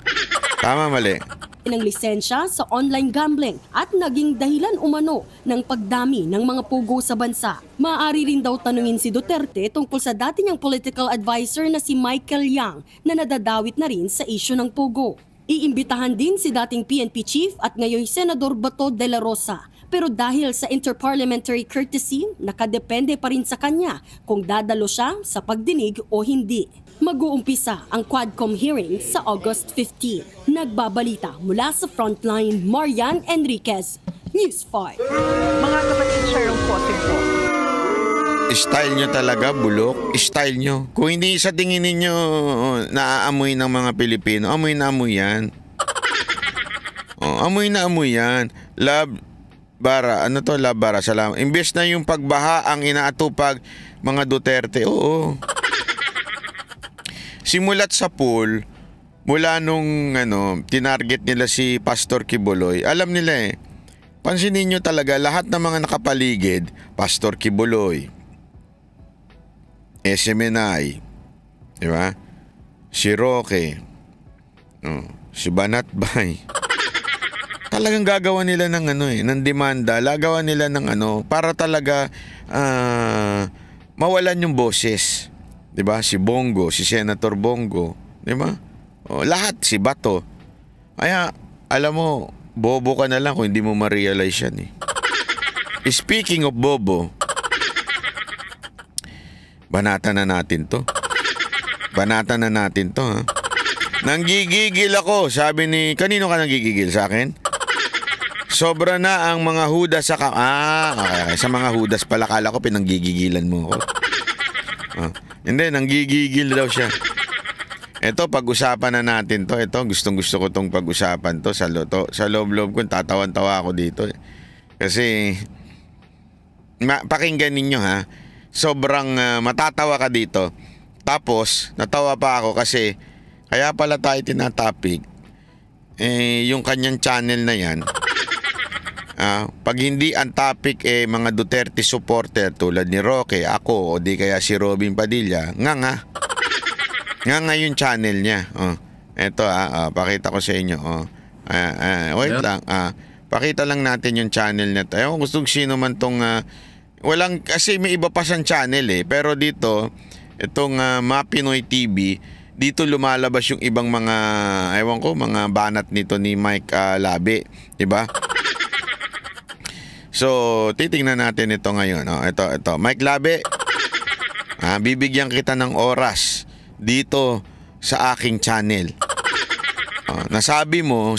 Tama, mali. ng lisensya sa online gambling at naging dahilan umano ng pagdami ng mga pugo sa bansa. Maaari rin daw tanungin si Duterte tungkol sa dati niyang political advisor na si Michael Yang na nadadawit na rin sa isyu ng pugo. Iimbitahan din si dating PNP chief at ngayon Senador Bato de la Rosa. Pero dahil sa interparliamentary courtesy, nakadepende pa rin sa kanya kung dadalo siya sa pagdinig o hindi. Mag-uumpisa ang Quadcom hearing sa August 15. Nagbabalita mula sa Frontline, Marian Enriquez, News 5. Mga kapatid, Sharon Potter po. Style nyo talaga, bulok. Style nyo. Kung hindi sa tingin ninyo naaamoy ng mga Pilipino, amoy na amoy yan. Amoy na amoy yan. Love bara, salamat. Imbes na yung pagbaha ang inaatupag mga Duterte, oo. Simulat sa pool, mula nung tinarget nila si Pastor Kibuloy, alam nila pansinin nyo talaga, lahat ng mga nakapaligid, Pastor Kibuloy, SMNI, di ba? Si Roque, si Banatbay. Talagang gagawa nila ng ng demanda, lagawan nila ng para talaga mawalan yung boses. 'Di ba? Si Bongo, si Senator Bongo, 'di ba? Lahat si Bato. Kaya alam mo, bobo ka na lang kung hindi mo ma-realize yan . Speaking of bobo, banatan na natin 'to. Banatan na natin 'to, ha. Nanggigigil ako, sabi ni kanino ka nanggigigil sa akin? Sobra na ang mga hudas sa okay. Sa mga hudas pala, kala ko pinanggigigilan mo ako. Hindi, nanggigigil daw siya. Ito, pag-usapan na natin to. Ito, gustong-gusto ko tong pag-usapan to. Sa loob-loob ko, tatawan-tawa ako dito. Kasi, pakinggan ninyo, ha. Sobrang matatawa ka dito. Tapos, natawa pa ako kasi, kaya pala tayo tinatapik. Yung kanyang channel na yan, pag hindi ang topic mga Duterte supporter tulad ni Roque, ako, o di kaya si Robin Padilla, nga yung channel niya. Eto, pakita ko sa inyo. Wait lang. Pakita lang natin yung channel nito. Ewan, gusto sino man tong walang, kasi may iba pa siyang channel pero dito, itong Mapinoy TV, dito lumalabas yung ibang mga, ewan ko, mga banat nito ni Mike Labe, diba? So, titingnan natin ito ngayon. Ito. Mike Labe, bibigyan kita ng oras dito sa aking channel. Nasabi mo,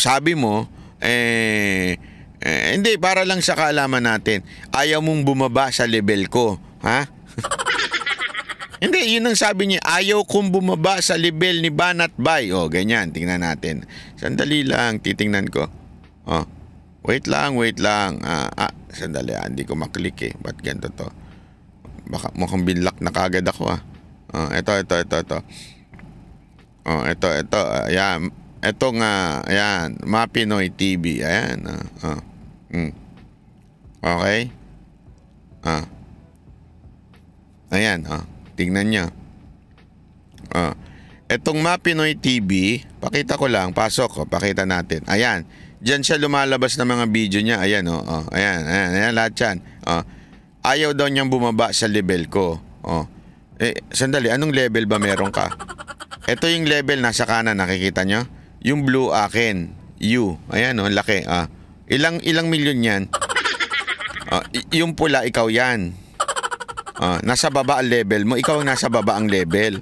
hindi, para lang sa kaalaman natin, ayaw mong bumaba sa level ko, ha? Hindi, yun ang sabi niya, ayaw kong bumaba sa level ni Banat Bay. Ganyan, tingnan natin. Sandali lang, titingnan ko. Wait lang. Sandali, hindi ko maklik Ba't ganito to? Baka mukhang binlock na kagad ako Ito. Ito. Ayan. Ito nga, ayan. Mapinoy TV. Ayan. Okay? Ayan, tingnan nyo. Etong Mapinoy TV, pakita ko lang, pasok, pakita natin. Ayan, dyan siya lumalabas ng mga video niya. Ayan, ayan, lahat yan. Ayaw daw niyang bumaba sa level ko. Sandali, anong level ba meron ka? Ito yung level nasa kanan, nakikita nyo? Yung blue akin, U. Ayan, laki. Ilang milyon yan? Yung pula, ikaw yan. Nasa baba ang level mo, ikaw ang nasa baba ang level.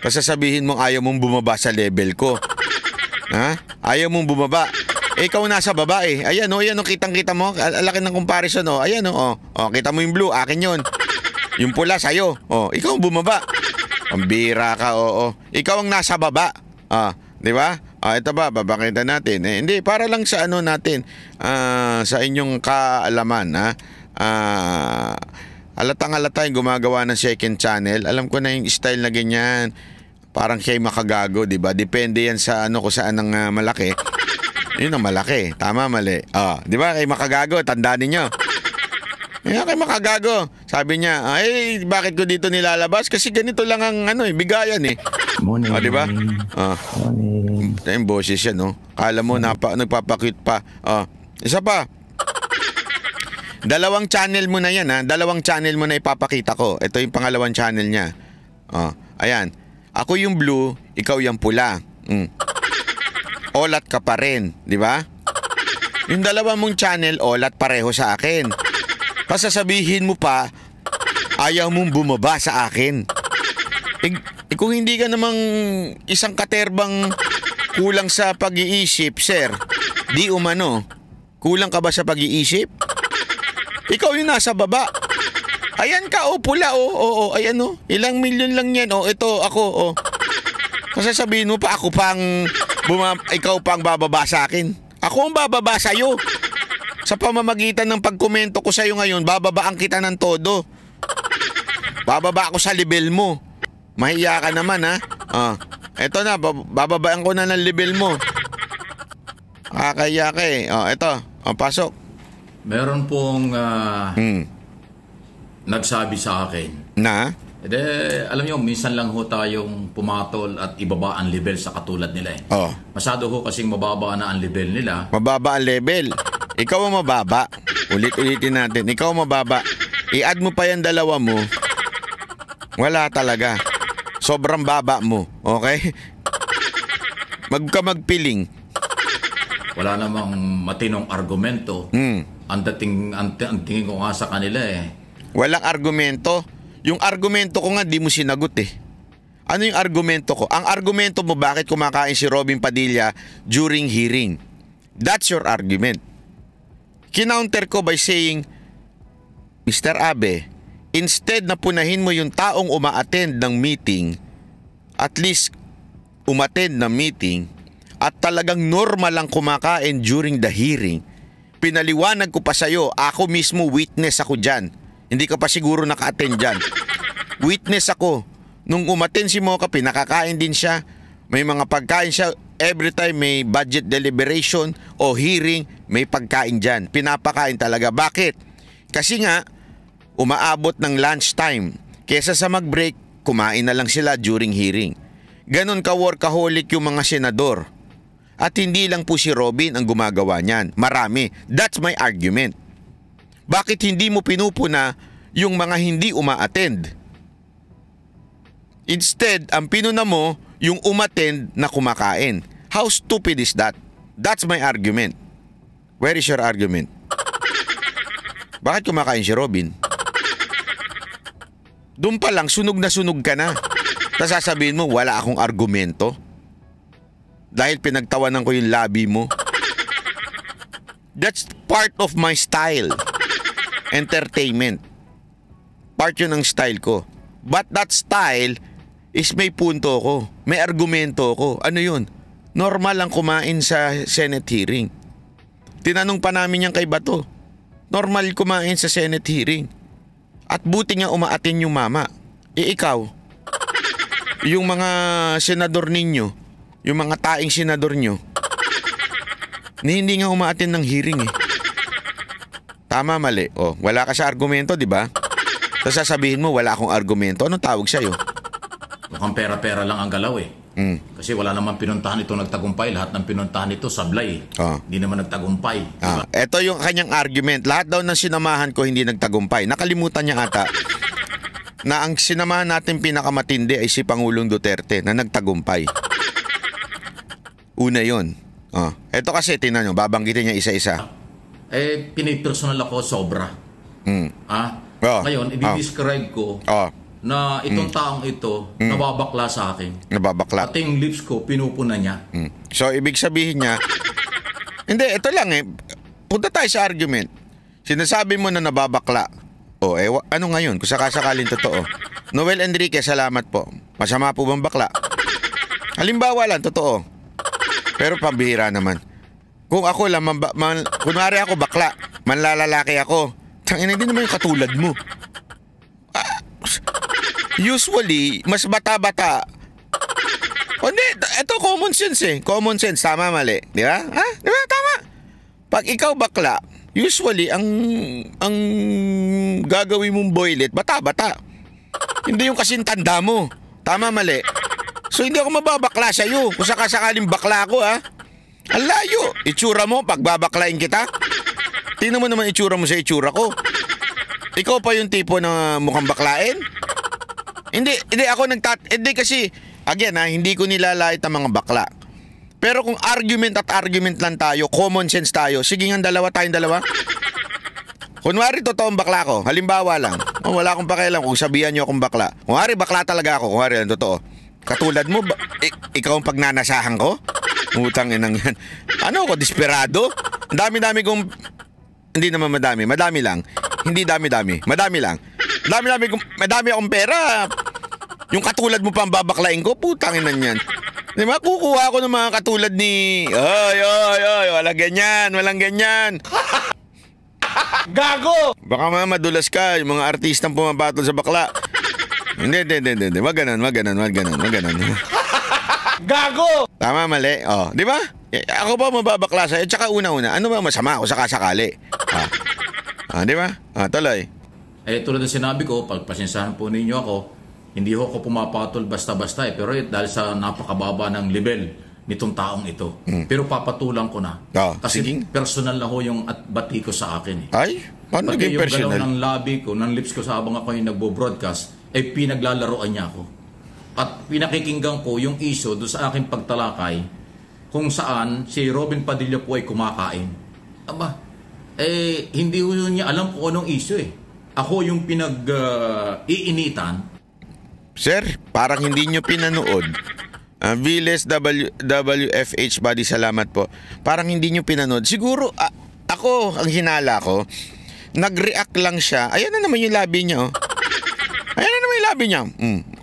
Kasi sabihin mo ayaw mong bumaba sa level ko. Ha? Ayaw mong bumaba. Ikaw nasa baba eh. Ayan kitang-kita mo. Laki ng comparison Ayan kita mo yung blue, akin yun. Yung pula sa'yo. Ikaw ang bumaba. Ang bira ka, Ikaw ang nasa baba. Di ba? Ito ba, babakita natin. Hindi, para lang sa natin. Sa inyong kaalaman, halatang-halata yung gumagawa ng second channel. Alam ko na yung style na ganyan. Parang siya'y makagago, di ba? Depende yan sa kung saan ang malaki. Yun ang malaki. Tama, mali. Di ba? Kay makagago, tandaan ninyo. Kay makagago. Sabi niya, bakit ko dito nilalabas? Kasi ganito lang ang bigayan eh. Morning. Di ba? Morning. Yung boses yan, Kala mo nagpapakit pa. Isa pa. Dalawang channel mo na yan, Dalawang channel mo na ipapakita ko. Ito yung pangalawang channel niya. Ayan. Ako yung blue, ikaw yung pula. Olat ka pa rin, di ba? Yung dalawa mong channel, olat pareho sa akin. Pasasabihin mo pa, ayaw mong bumaba sa akin. Kung hindi ka namang isang katerbang kulang sa pag-iisip, sir, di umano. Kulang ka ba sa pag-iisip? Ikaw yung nasa baba. Ayan ka, pula, ayan, ilang milyon lang yan, ito, ako, Kasi sabihin mo pa, ikaw pang bababa sa akin. Ako ang bababa sa'yo. Sa pamamagitan ng pagkomento ko sa'yo ngayon, bababaan kita ng todo. Bababa ako sa level mo. Mahiya ka naman, Ito na, bababaan ko na ng level mo. Kakaya ka eh. Ito, pasok. Meron pong nagsabi sa akin Na? Alam niyo, minsan lang ho tayong pumatol at ibaba ang level sa katulad nila eh. Masyado ho kasing mababa na ang level nila. Mababa ang level. Ikaw ang mababa. Ulit-ulitin natin. Ikaw ang mababa. I-add mo pa yung dalawa mo. Wala talaga. Sobrang baba mo. Okay? Magpiling. Wala namang matinong argumento. Ang tingin ko nga sa kanila eh. Walang argumento. Yung argumento ko nga di mo sinagot eh. Ano yung argumento ko? Ang argumento mo bakit kumakain si Robin Padilla during hearing. That's your argument. Kinounter ko by saying, Mr. Abe, instead na punahin mo yung taong uma-attend ng meeting, at least umattend ng meeting, at talagang normal lang kumakain during the hearing, pinaliwanag ko pa sa'yo, ako mismo witness ako dyan. Hindi ka pa siguro naka-attend dyan. Witness ako. Nung umattend si Mocha, pinakakain din siya. May mga pagkain siya. Every time may budget deliberation o hearing, may pagkain dyan. Pinapakain talaga. Bakit? Kasi nga, umaabot ng lunchtime. Kesa sa mag-break, kumain na lang sila during hearing. Ganon ka-workaholic yung mga senador. At hindi lang po si Robin ang gumagawa niyan. Marami. That's my argument. Bakit hindi mo pinupuna yung mga hindi uma-attend? Instead, ang pinuna mo yung umattend na kumakain. How stupid is that? That's my argument. Where is your argument? Bakit kumakain si Robin? Doon pa lang, sunog na sunog ka na. Tapos sasabihin mo, wala akong argumento. Dahil pinagtawanan ko yung labi mo. That's part of my style. Entertainment. Part yun ng style ko. But that style is may punto ko. May argumento ko. Ano yun? Normal lang kumain sa Senate hearing. Tinanong pa namin yan kay Bato. Normal kumain sa Senate hearing. At buti nga umaatin yung mama. Ikaw, yung mga senador ninyo, yung mga taing senador nyo, hindi nga umaatin ng hearing eh. Tama, mali. Wala ka sa argumento, di ba? Tapos sasabihin mo, wala akong argumento. Anong tawag sa'yo? Mukhang pera-pera lang ang galaw eh. Kasi wala naman pinuntahan ito nagtagumpay. Lahat ng pinuntahan ito sablay. Hindi naman nagtagumpay. Diba? Ito yung kanyang argument. Lahat daw ng sinamahan ko hindi nagtagumpay. Nakalimutan niya ata na ang sinamahan natin pinakamatindi ay si Pangulong Duterte na nagtagumpay. Una yun. Ito kasi, tingnan nyo, babanggitin niya isa-isa. Pinipersonal ako sobra. Ngayon, i-describe ko na itong taong ito nababakla sa akin. Nababakla. At yung lips ko, pinupuna niya. So, ibig sabihin niya, hindi, ito lang punta tayo sa argument. Sinasabi mo na nababakla. Ano ngayon? Kung sakasakaling totoo. Noel Enrique, salamat po. Masama po bang bakla? Halimbawa lang, totoo. Pero pambihira naman. Kung ako lang, kunwari ako bakla, manlalalaki ako. Tangina, hindi naman yung katulad mo. Usually, mas bata-bata. Hindi, ito common sense Common sense, tama, mali. Di ba? Di ba? Tama. Pag ikaw bakla, usually, ang gagawin mong boylet, bata-bata. Hindi yung kasing tanda mo. Tama, mali. So, hindi ako mababakla sa'yo. Kung sakasakaling bakla ako, Ang layo. Itsura mo, pag babaklain kita. Tingnan mo naman itsura mo sa itsura ko. Ikaw pa yung tipo na mukhang baklain? Hindi ako hindi kasi, again hindi ko nilalait ang mga bakla. Pero kung argument lang tayo, common sense tayo, sige nga tayong dalawa. Kunwari totoong bakla ko, halimbawa lang, wala akong pakialam kung sabihan niyo akong bakla. Kunwari bakla talaga ako, kunwari lang totoo. Katulad mo, ikaw ang pagnanasahan ko? Utang inang yan. Ano ako, desperado? Ang dami-dami kong, hindi naman madami lang. Hindi dami-dami, madami lang. Madami akong pera. Yung katulad mo pang babaklain ko, putang ina niyan. Di ba? Kukuha ako ng mga katulad ni... Oy, walang ganyan. Gago! Baka madulas ka, yung mga artistang pumapatol sa bakla. Hindi. Wag ganon. Gago! Tama, mali. Di ba? Ako pa mababakla sa'yo. Tsaka una-una, ano ba masama ako sakasakali? Di ba? Tuloy. Tulad ng sinabi ko, pagpasensahan po ninyo ako, hindi ako pumapatol basta-basta pero dahil sa napakababa ng level nitong taong ito. Pero papatulang ko na. Kasi personal na ho yung bati ko sa akin. Ay? Paano naging personal? Pati yung galaw ng labi ko, ng lips ko sa habang ako yung nagbo-broadcast, pinaglalaroan niya ako. At pinakikinggan ko yung issue doon sa aking pagtalakay kung saan si Robin Padilla po ay kumakain. Hindi ho niya alam kung anong issue Ako yung iinitan. Sir, parang hindi nyo pinanood. Viles WFH Buddy, salamat po. Parang hindi nyo pinanood. Siguro, ako, ang hinala ko, nag-react lang siya. Ayan na naman yung labi niya. Ayan na naman yung labi niya.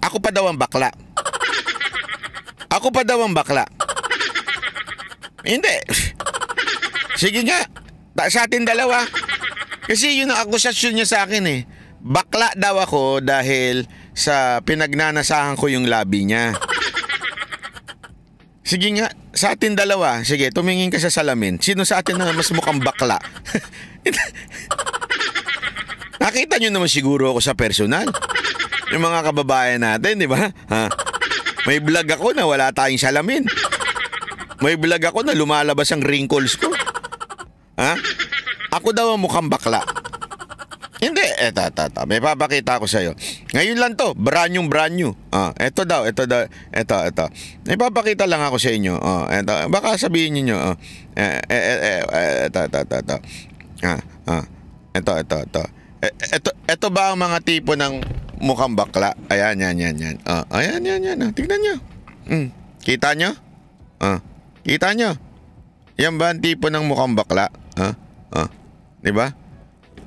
Ako pa daw ang bakla. Hindi. Sige nga. Sa atin dalawa. Kasi yun ang akusasyon niya sa akin Bakla daw ako dahil sa pinagnanasahan ko yung labi niya. Sige nga, sa atin dalawa. Sige, tumingin ka sa salamin. Sino sa atin na mas mukhang bakla? Nakita nyo naman siguro ako sa personal. Yung mga kababayan natin, di ba? May vlog ako na wala tayong salamin. May vlog ako na lumalabas ang wrinkles ko. Ako daw ang mukhang bakla. Hindi, may papakita ko sa'yo. Ngayon lang to, brand new. Ito daw. May papakita lang ako sa inyo. Ito, baka sabihin niyo. Ito. Ito ba ang mga tipo ng mukhang bakla? Ayan, yan. Ayan. Tignan nyo. Kita nyo? Kita nyo? Yan ba ang tipo ng mukhang bakla? Diba?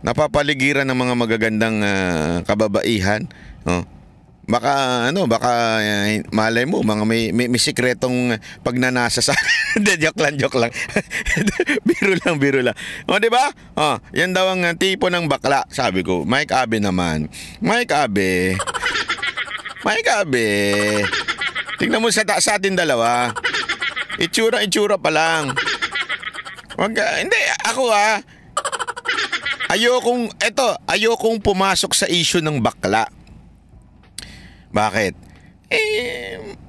Napapaligiran ng mga magagandang kababaihan. Baka malay mo mga may sikretong pagnanasa sa joke lang. biro lang. Di ba? Yan daw ang tipo ng bakla. Sabi ko, Mike Abe naman. Mike Abe. Tingnan mo sa atin dalawa. Itsura pa lang. Hindi, ako ayokong pumasok sa issue ng bakla. Bakit?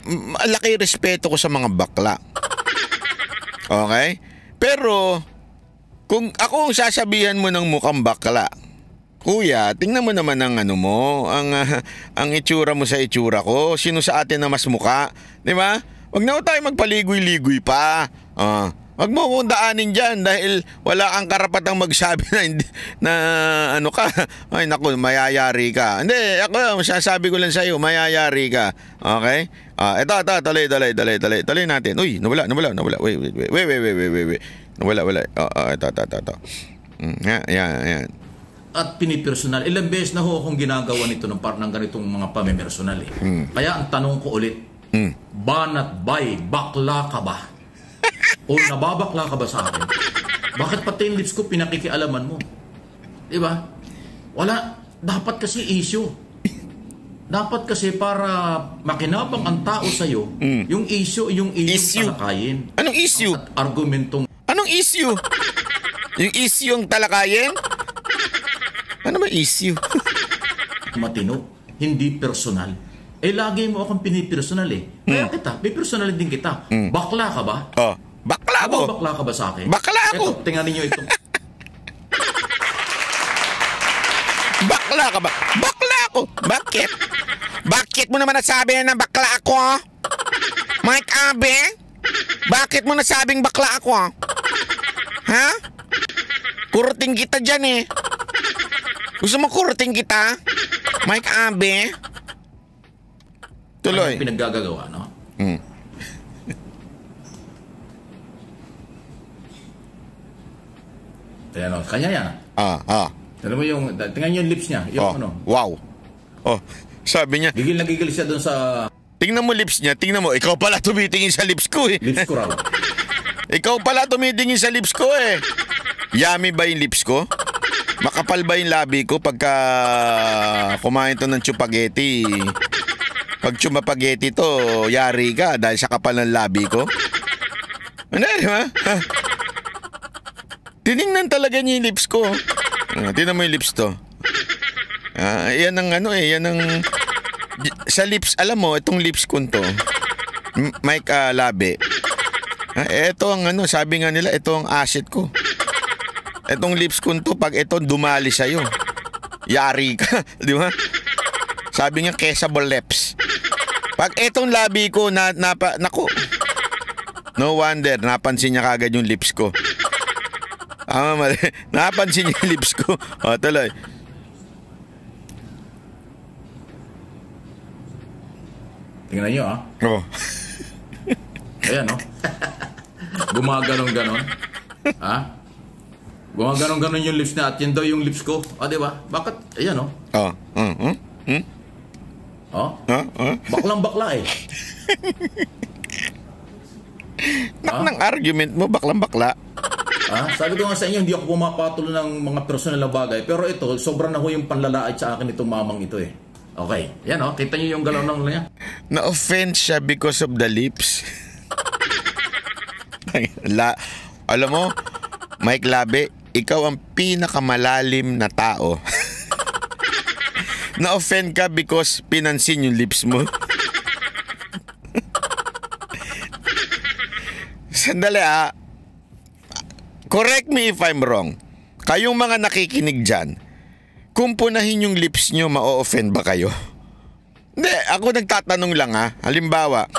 Malaki respeto ko sa mga bakla. Okay? Pero, kung ako ang sasabihan mo ng mukhang bakla, kuya, tingnan mo naman ang ang itsura mo sa itsura ko. Sino sa atin na mas mukha? Di ba? Wag na tayo magpaligoy-ligoy pa. Wag mo kong daanin dyan dahil wala kang karapatang magsabi na ano ka. Ay naku, mayayari ka. Hindi, ako masasabi ko lang sa'yo, mayayari ka. Okay? Ito, tuloy natin. Uy, nawala. Wait. Nawala. Ito. Yan. At pinipersonal. Ilang beses na akong ginagawa nito ng ganitong mga pamipersonal eh. Kaya ang tanong ko ulit, banat bay, bakla ka ba? O nababakla ka ba sa akin? Bakit pati yung lips ko pinakikialaman mo? Diba? Wala. Dapat kasi issue. Dapat kasi para makinabang ang tao sa'yo, yung issue talakayin. Anong issue? At argumentong... Anong issue? Yung issue yung talakayin? Ano ba issue? Matino, hindi personal. Lagi mo akong pinipersonal eh. Kaya may personal din kita. Bakla ka ba? Bakla ako. Bakla ka ba sa akin? Bakla ako. Ito, tingnan ninyo ito. Bakla ka ba? Bakla ako. Bakit? Bakit mo naman nasabi na bakla ako? Mike Abe? Bakit mo nasabing bakla ako? Ha? Kuruting kita dyan eh. Gusto mo kuruting kita? Mike Abe? Tuloy. Ano pinaggagawa, no? Ayan o, kanya yan. Tingnan mo tingnan yung lips niya. Wow. Sabi niya. Gigil na gigil siya doon sa... Tingnan mo lips niya, ikaw pala tumitingin sa lips ko eh. Lips ko raw. Ikaw pala tumitingin sa lips ko eh. Yummy ba yung lips ko? Makapal ba yung labi ko pagka kumain to ng chupageti? Pag chumapageti to, yari ka dahil sa kapal ng labi ko. Ano di ba? Tiningnan talaga niya yung lips ko. Tingnan mo yung lips to. Yan ang yan ang... Sa lips, alam mo, itong lips ko to, Mike Labi. Ito ang sabi nga nila, ito ang asset ko. Itong lips ko to, pag ito dumali sa'yo, yari ka. Di ba? Sabi nga, kissable lips. Pag itong labi ko, naku, no wonder, napansin niya kagad yung lips ko. Mali. Napansin niya yung lips ko. Tuloy. Tingnan niyo Ayan Gumaganon-ganon. Gumaganon-ganon yung lips na at yun daw yung lips ko. Di ba? Bakit? Ayan Baklang-bakla eh. Ng argument mo, baklang-bakla. Sabi ko nga sa inyo, hindi ako pumapatuloy ng mga personal na bagay. Pero ito, sobrang na ho yung panlalait sa akin itong mamang ito eh. Okay. Yan kita niyo yung galaw ng niya. Na-offend siya because of the lips. Alam mo, Mike Labe, ikaw ang pinakamalalim na tao. Na-offend ka because pinansin yung lips mo. Sandali correct me if I'm wrong. Kayong mga nakikinig dyan, kung punahin yung lips nyo, ma-offend ba kayo? Hindi, ako nagtatanong lang Halimbawa,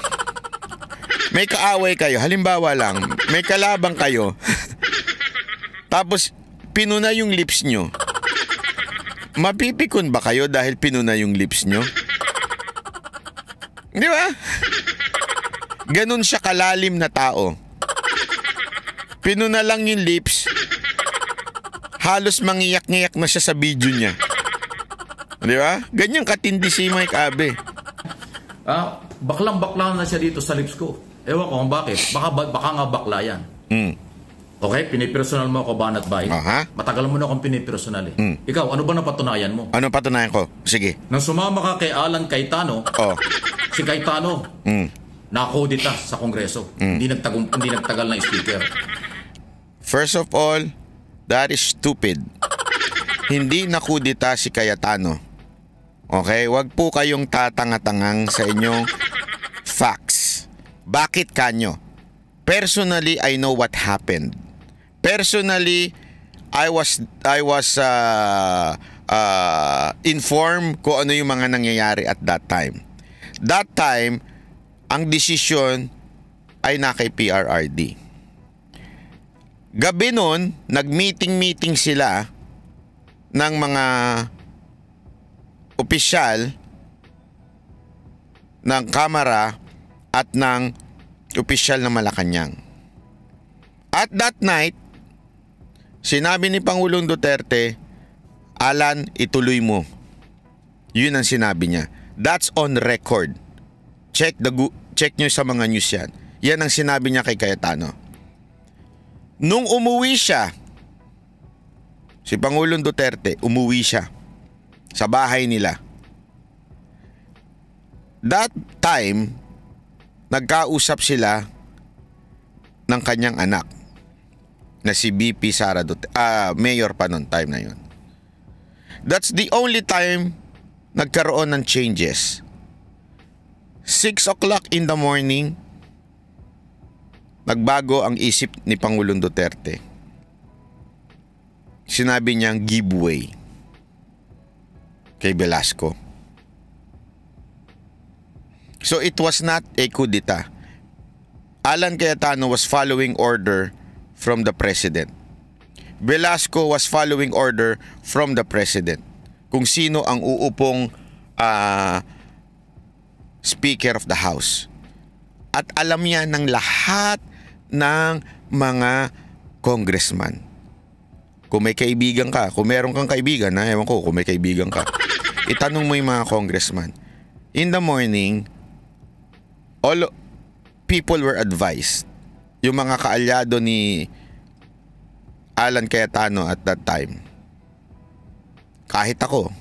may kaaway kayo. Halimbawa lang, may kalabang kayo. Tapos, pinuna yung lips nyo. Mapipikon ba kayo dahil pinuna yung lips nyo? Di ba? Ganon siya kalalim na tao. Pinuna lang yung lips. Halos mangiyak-ngiyak na siya sa video niya. Di ba? Ganyan katindi si Mike Abe. Baklang-bakla na siya dito sa lips ko. Ewan ko kung bakit. Baka nga bakla yan. Okay, pinipersonal mo ako banat bay. Matagal mo na akong pinipersonal eh. Ikaw, ano ba napatunayan mo? Ano patunayan ko? Sige. Nang sumama ka kay Alan Cayetano, si Cayetano, nakodita sa Kongreso. Hindi nagtagal na speaker. First of all, that is stupid. Hindi nakudita si Cayetano. Okay? Wag po kayong tatanga-tangang sa inyong facts. Bakit kanyo? Personally, I know what happened. Personally, I was informed kung ano yung mga nangyayari at that time. That time, ang desisyon ay na kay PRRD. Gabi nun, nag-meeting sila ng mga opisyal ng Kamara at ng opisyal ng Malacanang. At that night, sinabi ni Pangulong Duterte, Alan, ituloy mo. Yun ang sinabi niya. That's on record. Check nyo sa mga news yan. Yan ang sinabi niya kay Cayetano. Nung umuwi siya, si Pangulong Duterte, umuwi siya sa bahay nila. That time, nagkausap sila ng kanyang anak na si BP Sara Duterte, mayor pa noon time na yun. That's the only time nagkaroon ng changes. 6 o'clock in the morning, nagbago ang isip ni Pangulong Duterte. Sinabi niyang give way kay Velasco. So it was not a coup d'etat. Alan Cayetano was following order from the president. Velasco was following order from the president. Kung sino ang uupong Speaker of the House. At alam niya ng lahat ng mga congressman. Kung may kaibigan ka, kung meron kang kaibigan, ewan ko kung may kaibigan ka, itanong mo yung mga congressman. In the morning, all people were advised. Yung mga kaalyado ni Alan Cayetano at that time, kahit ako,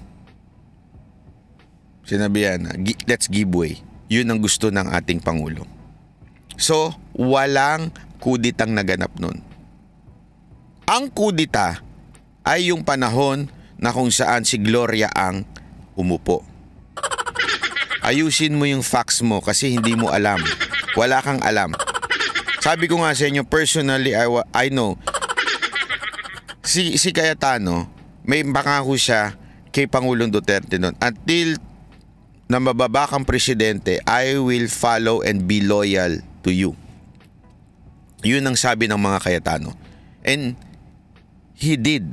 sinabihan na, let's give way. Yun ang gusto ng ating Pangulo. So, walang kuditang naganap nun. Ang kudita ay yung panahon na kung saan si Gloria ang umupo. Ayusin mo yung facts mo kasi hindi mo alam. Wala kang alam. Sabi ko nga sa inyo, personally, I know, si Cayetano, may pangako siya kay Pangulong Duterte nun. Until na mababa kang presidente, I will follow and be loyal to you. Yun ang sabi ng mga Cayetano. And he did.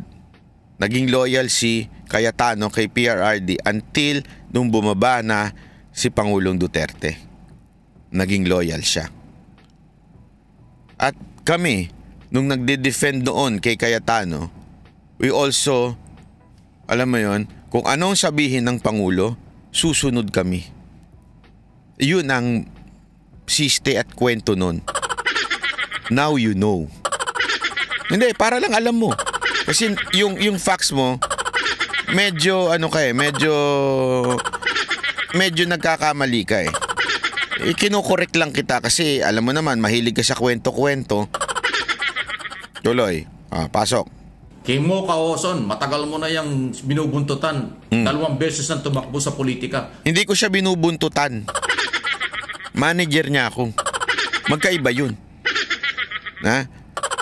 Naging loyal si Cayetano kay PRRD until nung bumaba na si Pangulong Duterte. Naging loyal siya. At kami, nung nagde-defend noon kay Cayetano, we also, alam mo yon, kung anong sabihin ng Pangulo, susunod kami. Yun ang siste at kwento nun. Now you know. Hindi, para lang alam mo. Kasi yung facts mo, medyo medyo nagkakamali ka eh. Kinokorek lang kita kasi alam mo naman, mahilig ka sa kwento-kwento. Tuloy, pasok. Kay Mo Caoson, matagal mo na yung binubuntutan. 2 beses nang tumakbo sa politika. Hindi ko siya binubuntutan. Manager niya ako. Magkaiba yun. Ha?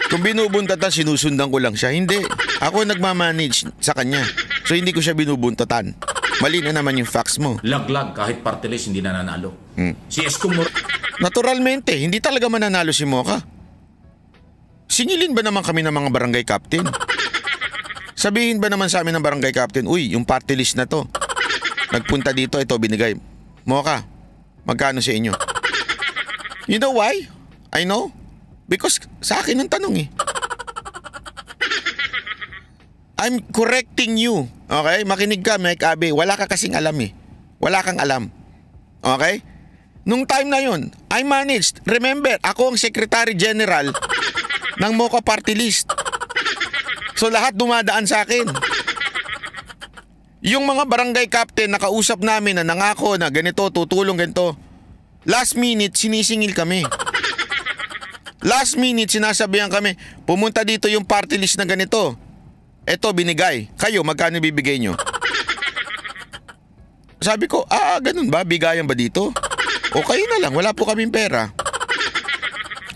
Kung binubuntutan, sinusundan ko lang siya. Hindi. Ako nagmamanage sa kanya. So hindi ko siya binubuntutan. Mali na naman yung facts mo. Laglag kahit party list hindi nananalo. Si Esco Naturalmente, hindi talaga mananalo si Mocha. Singilin ba naman kami ng mga barangay captain? Sabihin ba naman sa amin ng barangay captain, uy, yung party list na to, nagpunta dito, ito binigay. Mocha, magkano sa inyo? You know why? I know. Because sa akin ang tanong eh. I'm correcting you. Okay? Makinig ka, Mike Abe. Wala ka kasing alam eh. Wala kang alam. Okay? Nung time na yun, I managed. Remember, ako ang Secretary General ng Mocha Party List. So lahat dumadaan sa akin. Yung mga barangay captain nakausap namin na nangako na ganito, tutulong ganito. Last minute, sinisingil kami. Last minute, sinasabihan kami, pumunta dito yung party list na ganito. Eto, binigay. Kayo, magkano bibigay nyo? Sabi ko, ganun ba? Bigayan ba dito? O kayo na lang, wala po kaming pera.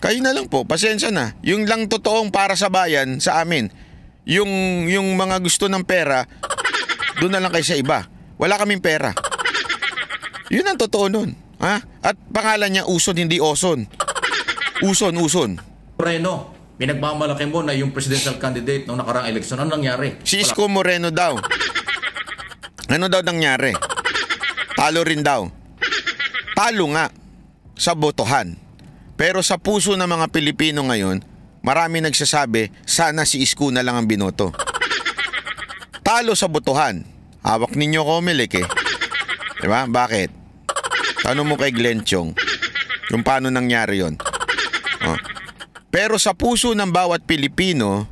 Kayo na lang po, pasensya na. Yung lang totoong para sa bayan, sa amin. Yung mga gusto ng pera, doon na lang kayo sa iba. Wala kaming pera. Yun ang totoo nun. Ha? At pangalan niya, Uson, hindi Oson. Uson. Moreno, pinagmamalaki mo na yung presidential candidate noong nakaraang eleksyon. Ano nangyari? Si Isko Moreno daw. Ano daw nangyari? Talo rin daw. Talo nga sa botohan. Pero sa puso ng mga Pilipino ngayon, marami nagsasabi, sana si Isko na lang ang binoto. Talo sa botohan. Hawak ninyo Comelec eh. Diba? Bakit? Tanong mo kay Glenn Chong kung paano nangyari yon. Oh. Pero sa puso ng bawat Pilipino,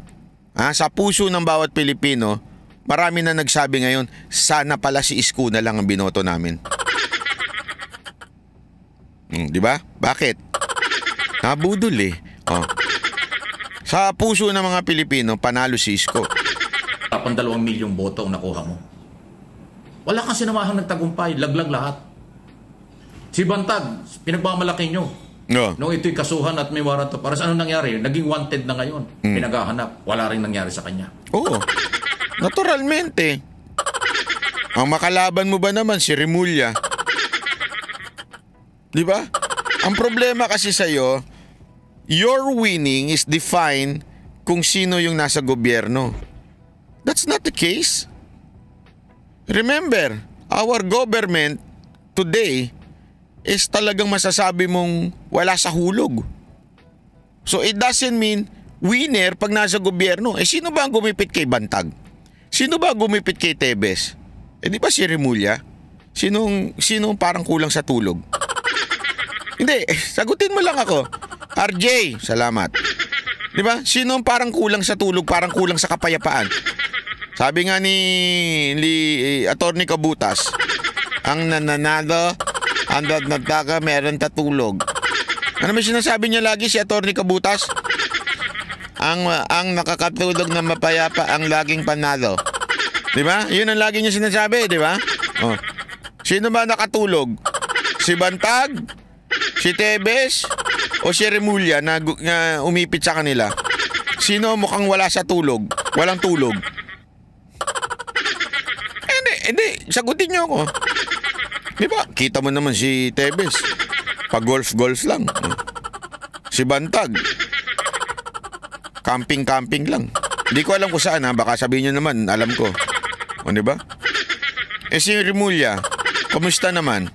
marami na nagsabi ngayon, sana pala si Isko na lang ang binoto namin. Di ba? Bakit? Nabudol eh. Oh. Sa puso ng mga Pilipino, panalo si Isko. 2 milyong boto ang nakuha mo. Wala kang sinamahang nagtagumpay, laglag lahat. Si Bantag, pinagmamalaki nyo. No. Nung ito'y kasuhan at may warrant of arrest, ano nangyari? Naging wanted na ngayon. Pinaghahanap. Wala rin nangyari sa kanya. Oo. Naturalmente. Ang makalaban mo ba naman si Remulla? Di ba? Ang problema kasi sa'yo, your winning is defined kung sino yung nasa gobyerno. That's not the case. Remember, our government today is talagang masasabi mong wala sa hulog. So it doesn't mean winner pag nasa gobyerno. Sino ba ang gumipit kay Bantag? Sino ba ang gumipit kay Tebes? Di ba si Remulla? Sinong parang kulang sa tulog? Hindi, sagutin mo lang ako. RJ, salamat. Di ba? Sinong parang kulang sa tulog, parang kulang sa kapayapaan? Sabi nga ni Atty. Kabutas, ang nananalo, ang nagtaka, meron tatulog. Ano may sinasabi niya lagi si Atty. Kabutas? Ang nakakatulog na mapayapa ang laging panalo. Di ba? Yun ang lagi niya sinasabi, di ba? Oh. Sino ba nakatulog? Si Bantag? Si Tebes? O si Remulla na umipit sa kanila? Sino mukhang wala sa tulog? Walang tulog? Hindi, sagutin niyo ako. Di ba? Kita mo naman si Tebes. Pag-golf lang. Si Bantag. Camping lang. Hindi ko alam kung saan ha. Baka sabihin niyo naman, alam ko. O, di ba? Si Remulla, kamusta naman?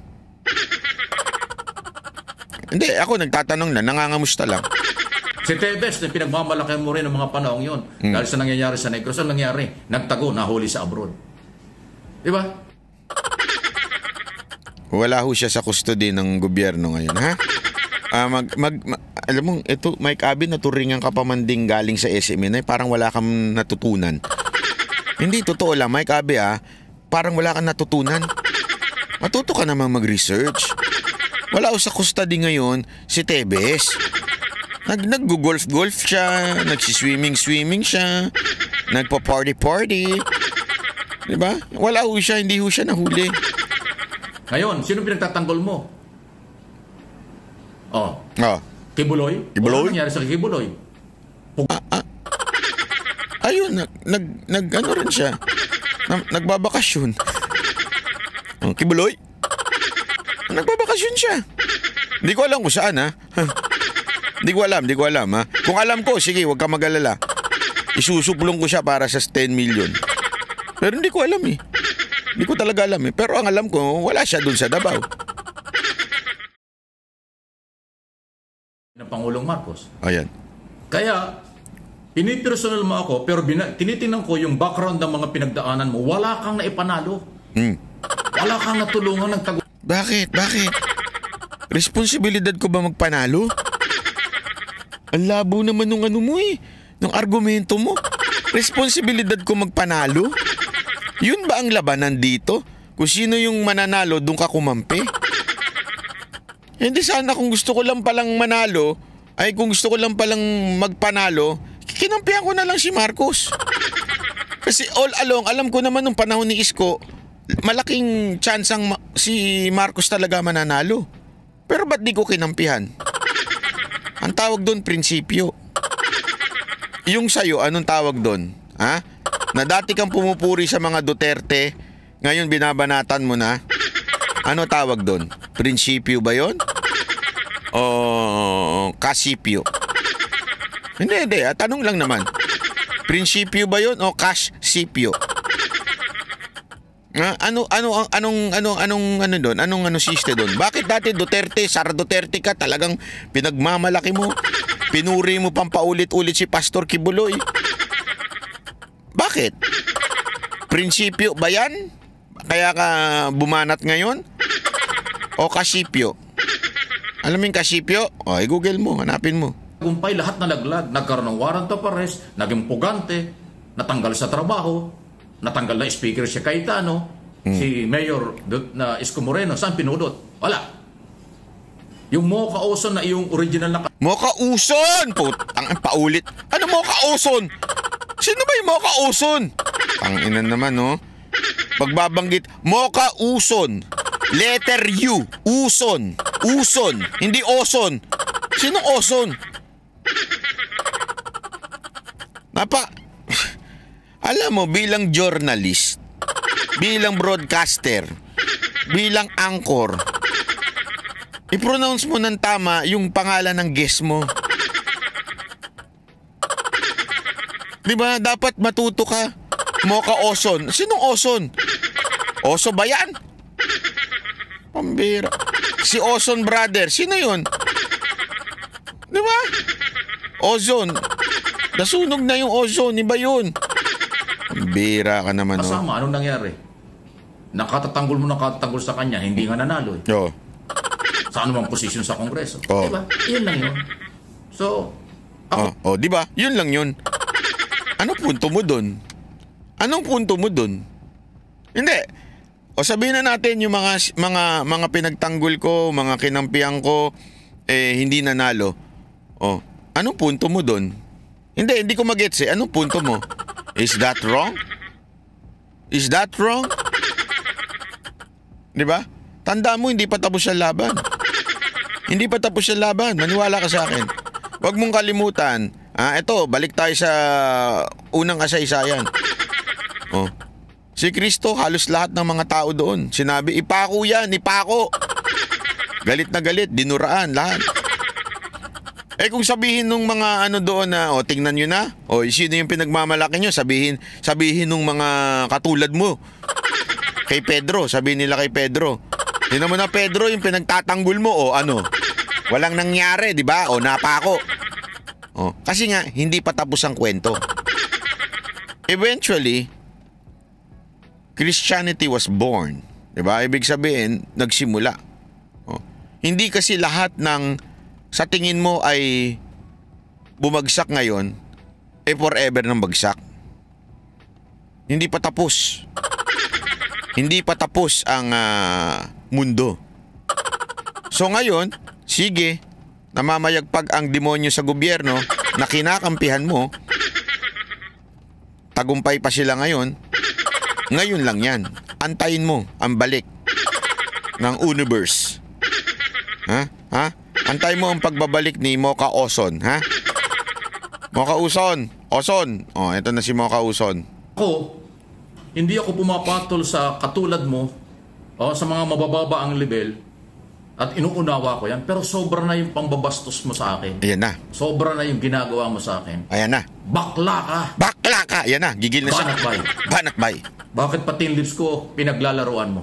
Hindi, ako nagtatanong na, nangangamusta lang. Si Tebes, pinagmamalaki mo rin ng mga panahon yun. Dahil sa nangyayari sa Negros, ano nangyari? Nagtago, nahuli sa abroad. Diba? Wala ho siya sa custody ng gobyerno ngayon, ha? Alam mo, ito, Mike Abby, naturingan ka pa man ding galing sa SMNI, parang wala kang natutunan. Hindi, totoo lang, Mike Abby, parang wala kang natutunan. Matuto ka namang mag-research. Wala ho sa custody ngayon si Tebes. Nag-golf siya, nagsiswimming siya, nagpa-party. Diba? Wala ho siya, hindi ho siya nahuli. Ngayon, sino pinagtatanggol mo? Kibuloy? Kibuloy? Ano nangyari sa Kibuloy? Ayun, ano rin siya. Nagbabakasyon. Kibuloy? Nagbabakasyon siya. Hindi ko alam kung saan, ha? Hindi ko alam, ha? Kung alam ko, sige, huwag ka mag-alala. Isusuplong ko siya para sa 10 million. Pero hindi ko alam eh. Hindi ko talaga alam eh. Pero ang alam ko, wala siya dun sa Davao. Ng Pangulong Marcos. Ayan. Kaya, pinipersonal mo ako, pero tinitingnan ko yung background ng mga pinagdaanan mo, wala kang naipanalo. Wala kang natulungan ng tago. Bakit? Responsibilidad ko ba magpanalo? Ang labo naman nung ano mo eh. Nung argumento mo. Responsibilidad ko magpanalo? Yun ba ang labanan dito? Kung sino yung mananalo, doon ka kumampi? Hindi sana kung gusto ko lang palang manalo, kung gusto ko lang palang magpanalo, kinampihan ko na lang si Marcos. Kasi all along, alam ko naman nung panahon ni Isko, malaking chance ang si Marcos talaga mananalo. Pero ba't di ko kinampihan? Ang tawag doon, prinsipyo. Yung sa'yo, anong tawag doon? Ha? Na dati kang pumupuri sa mga Duterte, ngayon binabanatan mo na. Ano tawag doon? Prinsipyo ba yon? O kasipyo? Hindi. Tanong lang naman. Prinsipyo ba yon o kasipyo? Anong doon? Anong siste doon? Bakit dati Duterte, Sara Duterte ka, talagang pinagmamalaki mo? Pinuri mo pang paulit-ulit si Pastor Kibuloy? Bakit? Prinsipyo ba yan? Kaya ka bumanat ngayon? O kasipyo? Alam mo yung kasipyo? O, i-google mo, hanapin mo. Gumpay lahat na laglag, nagkaroon ng warrant of arrest, naging pugante, natanggal sa trabaho, natanggal na speaker si Cayetano, si Mayor na Isko Moreno, saan pinudot? Wala. Yung Mocha Oson na yung original na... Mocha Oson! Putang paulit. Ano Mocha Oson? Sino ba yung Mocha Oson? Panginan naman, no? Pagbabanggit, Mocha Oson. Letter U. Uson. Uson. Hindi Oson. Sino Oson? Alam mo, bilang journalist, bilang broadcaster, bilang anchor, i-pronounce mo ng tama yung pangalan ng guest mo. Diba? Dapat matuto ka. Mocha Oson. Sinong Oson? Oso ba yan? Pambira. Si Oson brother. Sino yun? Diba? Ozone. Nasunog na yung ozone. Iba yun. Pambira ka naman. Masama. Anong nangyari? Nakatatanggol sa kanya. Hindi nga nanalo eh. Oo. Sa anumang posisyon sa Kongreso. Oh. Diba? Yun lang yun. So, ako... diba? Yun lang yun. Anong punto mo dun? Anong punto mo dun? Hindi. O sabihin na natin yung mga pinagtanggol ko, mga kinampihan ko, hindi nanalo. O, anong punto mo dun? Hindi ko magets eh. Anong punto mo? Is that wrong? Is that wrong? Diba? Tandaan mo, hindi pa tapos ang laban. Hindi pa tapos ang laban. Maniwala ka sa akin. Huwag mong kalimutan. Ito, balik tayo sa unang kasaysayan. Oh. Si Kristo, halos lahat ng mga tao doon. Sinabi, ipako yan, ipako. Galit na galit, dinuraan, lahat. Kung sabihin nung mga doon na, tingnan nyo na. Sino yung pinagmamalaki nyo? Sabihin nung mga katulad mo. Kay Pedro, sabihin nila kay Pedro. Tingnan mo na Pedro, yung pinagtatanggol mo, walang nangyari, di ba? Napako. Kasi nga, hindi pa tapos ang kwento. Eventually, Christianity was born. Di ba? Ibig sabihin, nagsimula. Hindi kasi lahat ng sa tingin mo ay bumagsak ngayon, forever nang bagsak. Hindi pa tapos. Hindi pa tapos ang mundo. So ngayon, sige, namamayagpag ang demonyo sa gobyerno na kinakampihan mo, tagumpay pa sila ngayon, ngayon lang yan. Antayin mo ang balik ng universe. Ha? Antayin mo ang pagbabalik ni Mocha Oson, ha? Mocha Oson. Ito na si Mocha Oson. Hindi ako pumapatol sa katulad mo sa mga mabababa ang level at inuunawa ko yan. Pero sobra na yung pambabastos mo sa akin. Ayan na. Sobra na yung ginagawa mo sa akin. Ayan na. Bakla ka. Bakla ka. Ayan na. Gigil na siya. Banatbay. Bakit pati yung lips ko pinaglalaruan mo?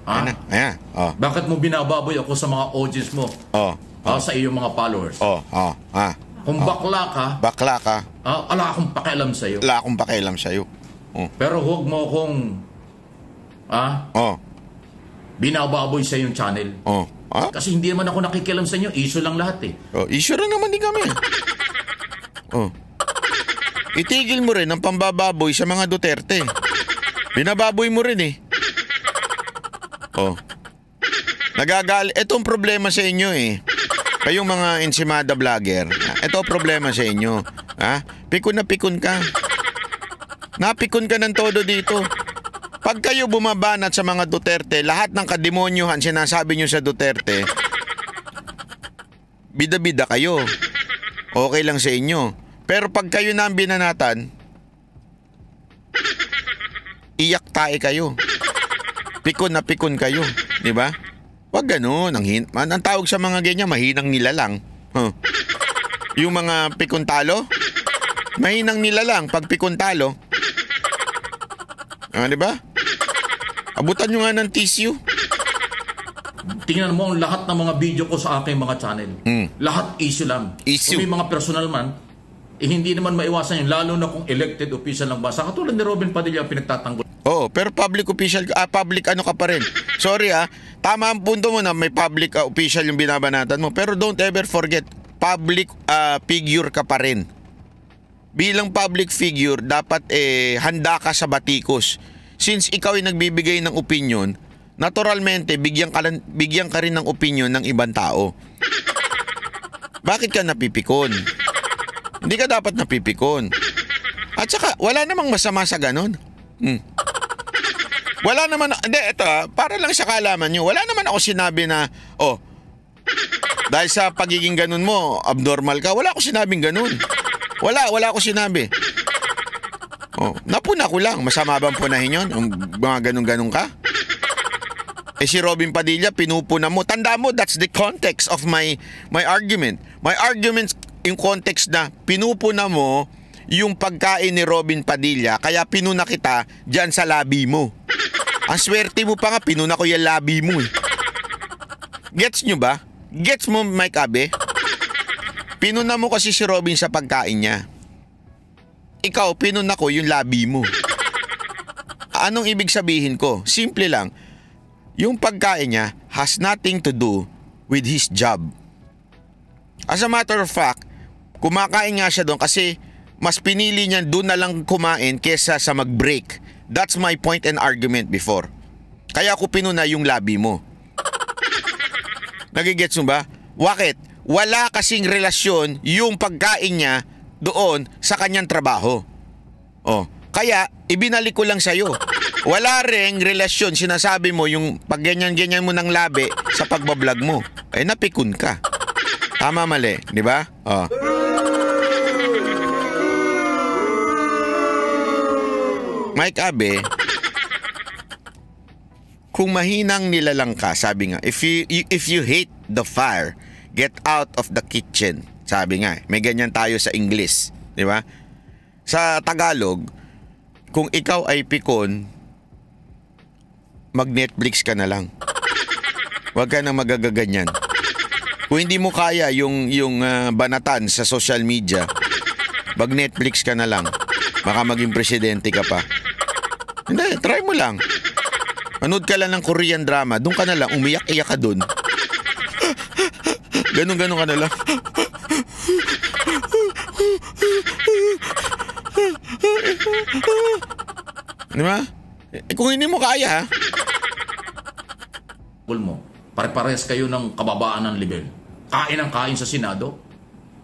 Ayan na. Ayan. Bakit mo binababoy ako sa mga audience mo? Sa iyong mga followers? Kung bakla ka, ala akong pakialam sa'yo. Wala akong pakialam sa'yo. Pero huwag mo akong binababoy sa yung channel. Kasi hindi naman ako nakikialam sa inyo. Issue lang lahat eh. Issue lang naman din kami. Itigil mo rin ang pambababoy sa mga Duterte. Binababoy mo rin eh. Itong problema sa inyo eh. Kayong mga Ensimada vlogger. Ito problema sa inyo. Pikon na pikon ka. Napikon ka ng todo dito. Pag kayo bumabanat sa mga Duterte, lahat ng kademonyohan sinasabi nyo sa Duterte, bida-bida kayo. Okay lang sa inyo. Pero pag kayo na ang binanatan, iyak tae kayo. Pikon na pikon kayo. Di ba? Wag ganun. Ang tawag sa mga ganyan, mahinang nilalang. Yung mga pikon talo, mahinang nilalang pag pikon talo. Di ba? Abutan nyo nga ng tissue. Tingnan mo ang lahat ng mga video ko sa aking mga channel. Lahat issue lang. Issue. Kung may mga personal man, hindi naman maiwasan yun. Lalo na kung elected official ng bansa. Katulad ni Robin Padilla ang pinagtatanggol. Pero public official, public ano ka pa rin. Sorry tama ang punto mo na may public official yung binabanatan mo. Pero don't ever forget, public figure ka pa rin. Bilang public figure, dapat handa ka sa batikos. Since ikaw ay nagbibigay ng opinion, naturalmente bigyan ka rin ng opinion ng ibang tao. Bakit ka napipikon? Hindi ka dapat napipikon. At saka wala namang masama sa ganun. Wala naman, ito para lang sa kaalaman nyo, wala naman ako sinabi na, dahil sa pagiging ganun mo, abnormal ka. Wala ako sinabing ganun. Wala ako sinabi. Napuna ko lang. Masama bang punahin yun? Mga ganun-ganun ka? Si Robin Padilla, pinupuna mo. Tanda mo, that's the context of my argument. My argument, yung context na pinupuna mo yung pagkain ni Robin Padilla, kaya pinuna kita dyan sa labi mo. Ang swerte mo pa nga, pinuna ko yung labi mo. Gets nyo ba? Gets mo, Mike Abe? Pinuna mo kasi si Robin sa pagkain niya. Ikaw, pinuna ko yung labi mo. Anong ibig sabihin ko? Simple lang. Yung pagkain niya has nothing to do with his job. As a matter of fact, kumakain nga siya doon kasi mas pinili niya doon na lang kumain kesa sa mag-break. That's my point and argument before. Kaya ako pinuna yung labi mo. Nagigets mo ba? Bakit? Wala kasing relasyon yung pagkain niya doon sa kanyang trabaho. Kaya ibinalik ko lang sa'yo. Wala ring relasyon, sinasabi mo yung pag ganyan-ganyan mo ng labi sa pagbablog mo. Napikon ka. Tama mali, di ba? Mike Abe, kung mahinang nilalang ka, sabi nga, if you hate the fire, get out of the kitchen. Sabi nga, may ganyan tayo sa English, di ba? Sa Tagalog, kung ikaw ay pikon, mag-Netflix ka na lang. Huwag ka na magagaganyan. Kung hindi mo kaya yung banatan sa social media, mag-Netflix ka na lang. Baka maging presidente ka pa. Hindi, try mo lang. Manood ka lang ng Korean drama, doon ka na lang, umiyak-iyak ka doon. Ganun-ganun ka na lang. Di ba? Kung hindi mo kaya, mo, pare-pares kayo ng kababaan ng level. Kain ang kain sa Senado.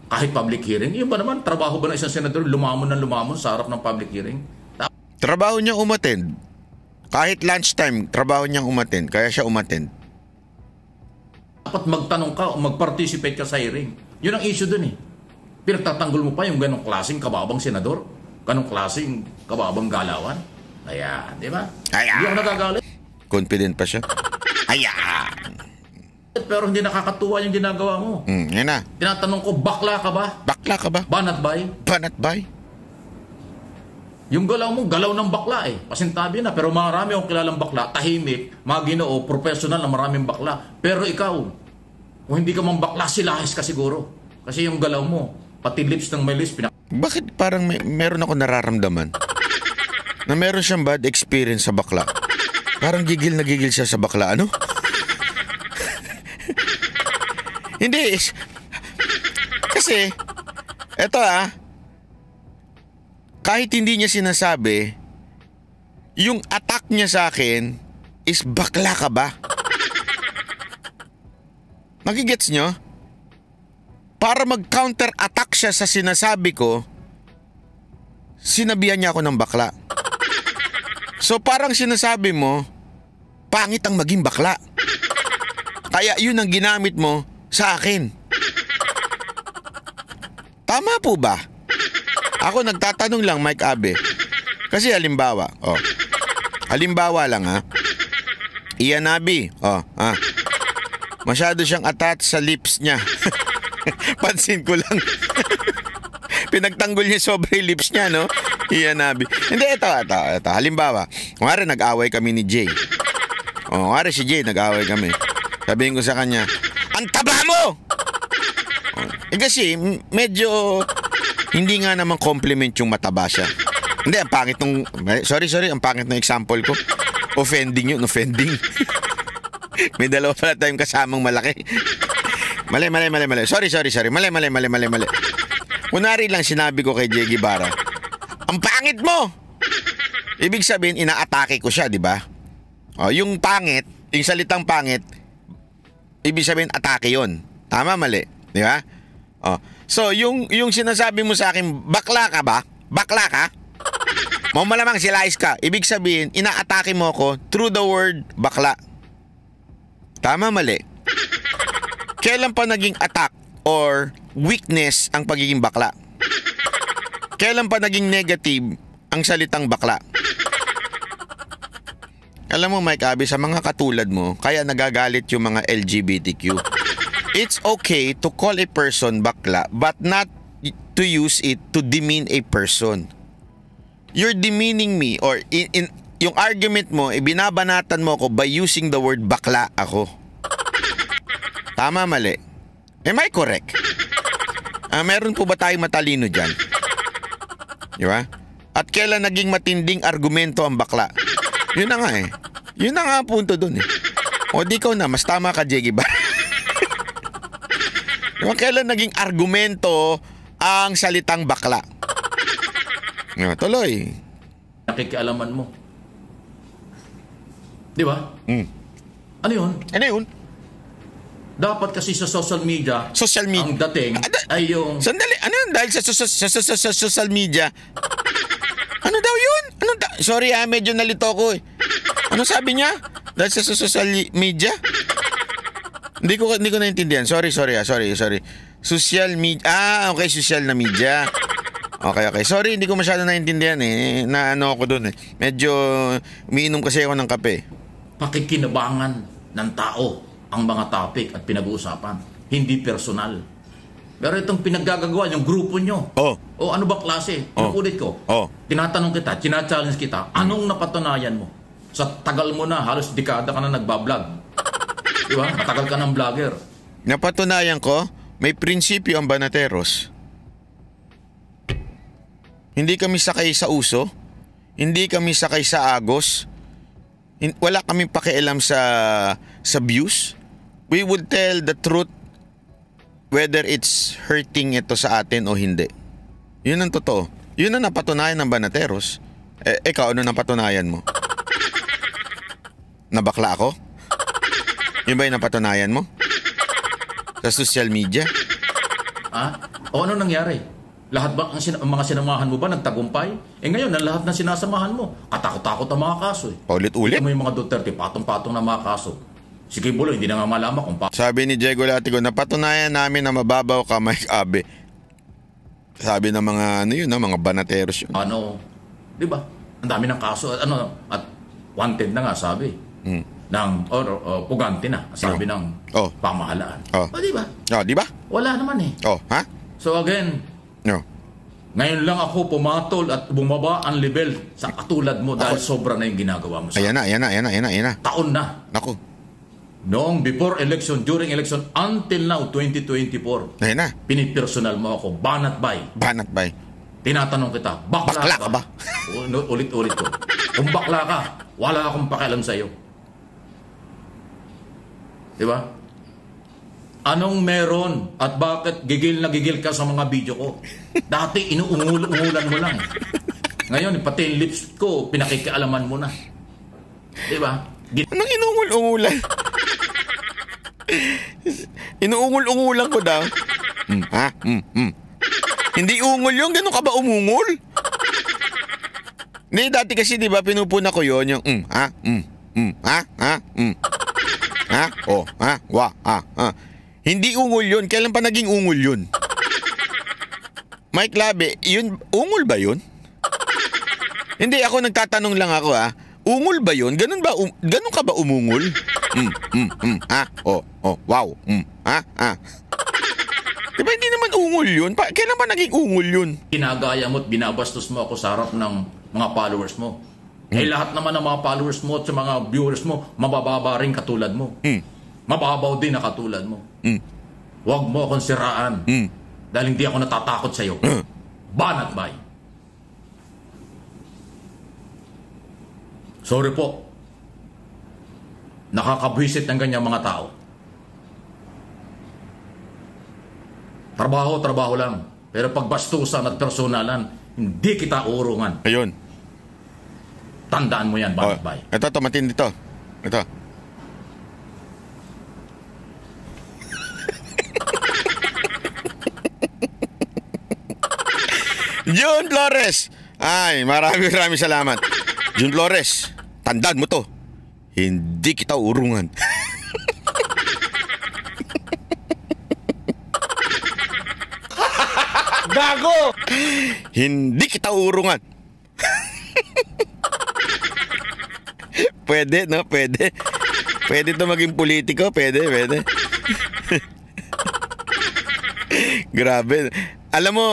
Kahit public hearing. Yun ba naman, trabaho ba ng isang senador lumamon sa harap ng public hearing? Trabaho niya umattend. Kahit lunchtime, trabaho niyang umattend. Kaya siya umattend. Dapat magtanong ka o mag-participate ka sa hearing. Yun ang issue dun Pinagtatanggol mo pa yung ganong klaseng kababang senador. Ganong klaseng kababang galawan. Ayan, di ba? Ayan. Hindi ako nagagalit. Confident pa siya. Ayan. Pero hindi nakakatuwa yung ginagawa mo. Yan na. Tinatanong ko, bakla ka ba? Bakla ka ba? Banat bay? Banat bay? Yung galaw mo, galaw ng bakla Pasintabi na. Pero marami akong kilalang bakla, tahimik, mga Ginoo, professional na maraming bakla. Pero ikaw, kung hindi ka mang bakla, silahis ka siguro. Kasi yung galaw mo, pati lips ng may lips, Bakit parang meron ako nararamdaman? Na meron siyang bad experience sa bakla. Parang gigil na gigil siya sa bakla, ano? Hindi. Kasi, eto kahit hindi niya sinasabi, yung attack niya sa akin is bakla ka ba? Magigets nyo? Para mag-counter-attack siya sa sinasabi ko, sinabihan niya ako ng bakla. So parang sinasabi mo, pangit ang maging bakla. Kaya yun ang ginamit mo sa akin. Tama po ba? Ako nagtatanong lang, Mike Abe. Kasi halimbawa lang ha. Ian Abi, masyado siyang attached sa lips niya. Pansin ko lang. Pinagtanggol niya sobre lips niya, no? Ian Abi. Hindi, ito. Halimbawa, kunwari nag-away kami ni Jay. Kunwari si Jay, nag-away kami. Sabihin ko sa kanya, ang taba mo! Kasi medyo hindi nga naman compliment yung mataba siya. Hindi, ang pangit nung... Sorry, ang pangit ng example ko. Offending. May dalawa pala tayong kasamang malaki. Mali. Sorry. Mali. Kunwari lang sinabi ko kay Jay Guevara, ang pangit mo! Ibig sabihin, inaatake ko siya, di ba? Yung pangit, yung salitang pangit, ibig sabihin, atake yon. Tama, mali. Di ba? So, yung sinasabi mo sa akin, bakla ka ba? Bakla ka? Malamang silais ka. Ibig sabihin, inaatake mo ako through the word bakla. Tama, mali. Kailan pa naging attack or weakness ang pagiging bakla? Kailan pa naging negative ang salitang bakla? Alam mo, Mike Abe, sa mga katulad mo, kaya nagagalit yung mga LGBTQ. It's okay to call a person bakla, but not to use it to demean a person. You're demeaning me, or yung argument mo, binabanatan mo ako by using the word bakla ako. Tama, mali? Am I correct? Meron po ba tayong matalino dyan? Di ba? At kailan naging matinding argumento ang bakla? Yun na nga eh. Yun na nga ang punto dun eh. O di ko na, mas tama ka, Jiggy ba? Diba, kailan naging argumento ang salitang bakla? Tuloy. Nakikialaman mo. Di ba? Ano yun? Ano yun? Dapat kasi sa social media, ang dating ay yung... Sandali, ano yun? Dahil sa social media. Ano daw yun? Sorry medyo nalito ko eh. Ano sabi niya? Dahil sa social media? Hindi ko naintindihan. Sorry. Social media. Okay, social na media. Okay. Sorry, hindi ko masyado naintindihan eh. Ako dun eh. Medyo umiinom kasi ako ng kape. Pakikinabangan ng tao ang mga topic at pinag-uusapan. Hindi personal. Pero itong pinaggagawa, yung grupo nyo. Ano ba klase? Ulit ko. Tinatanong kita, challenge kita, anong napatunayan mo? Sa tagal mo na, halos dekada ka na nagbablog. Di ba? Matagal ka ng vlogger. Napatunayan ko, may prinsipyo ang Banateros. Hindi kami sakay sa uso. Hindi kami sakay sa agos. Wala kaming pakialam sa views. We would tell the truth whether it's hurting ito sa atin o hindi. Yun ang totoo. Yun ang napatunayan ng Banateros. Ikaw, ano napatunayan mo? Nabakla ako? Yun ba yung napatunayan mo? Sa social media? O ano nangyari? Lahat ba ang mga sinamahan mo ba nagtagumpay? Ngayon, ang lahat ng sinasamahan mo, katakot-takot ang mga kaso eh. Paulit-ulit? Mo yung mga Duterte, patong-patong na mga kaso. Sige Bulo, hindi na nga malaman kung Sabi ni Diego Latigo, napatunayan namin na mababaw ka, Mike Abe. Sabi ng mga mga Banateros yun. Di ba? Ang dami ng kaso at wanted na nga sabi. Ng pugante na sabi ng pamahalaan. Di ba? Di ba? Wala naman eh. So again, ngayon lang ako pumatol at bumaba ang level sa katulad mo dahil sobra na yung ginagawa mo sa ayan na. Taon na. Naku. Noong before election, during election, until now, 2024. Ayan na. Pinipersonal mo ako, banat bay. Tinatanong kita, bakla ka ba? Ulit-ulit ko. Kung bakla ka, wala akong pakialam sa'yo. Diba? Anong meron at bakit gigil na gigil ka sa mga video ko? Dati inuungulan mo lang. Ngayon, pati yung lips ko, pinakikialaman mo na. Diba? Anong inuungul-ungulan? Inuungul-ungulan ko daw. Hindi ungol yung ganun ka ba umungol? Hindi, dati kasi di ba pinupuna ko yon yung Hindi ungol yun. Kailan pa naging ungol yun? Mike Labe, yun, ungol ba yun? Hindi, ako nagtatanong lang ako ungol ba yun? Ganun ka ba umungol? Wow. Diba hindi naman ungol yun? Kailan ba naging ungol yun? Ginagaya mo at binabastos mo ako sa harap ng mga followers mo. Eh lahat naman ng mga followers mo at sa mga viewers mo, mabababa rin katulad mo. Mababaw din na katulad mo. Huwag mo akong siraan. Dahil hindi ako natatakot sa'yo. Banat bay. Sorry po. Nakakabwisit ng ganyang mga tao. Trabaho lang. Pero pagbastusan at personalan, hindi kita urungan. Ayun. Tandaan mo yan, banat bay. Ito, matindi to. Ito. June Flores. Ay, maraming salamat. June Flores, tandaan mo to. Hindi kita urungan. Gago! Hindi kita urungan. Pwede, no? Pwede. Pwede to maging politiko. Pwede. Grabe. Alam mo,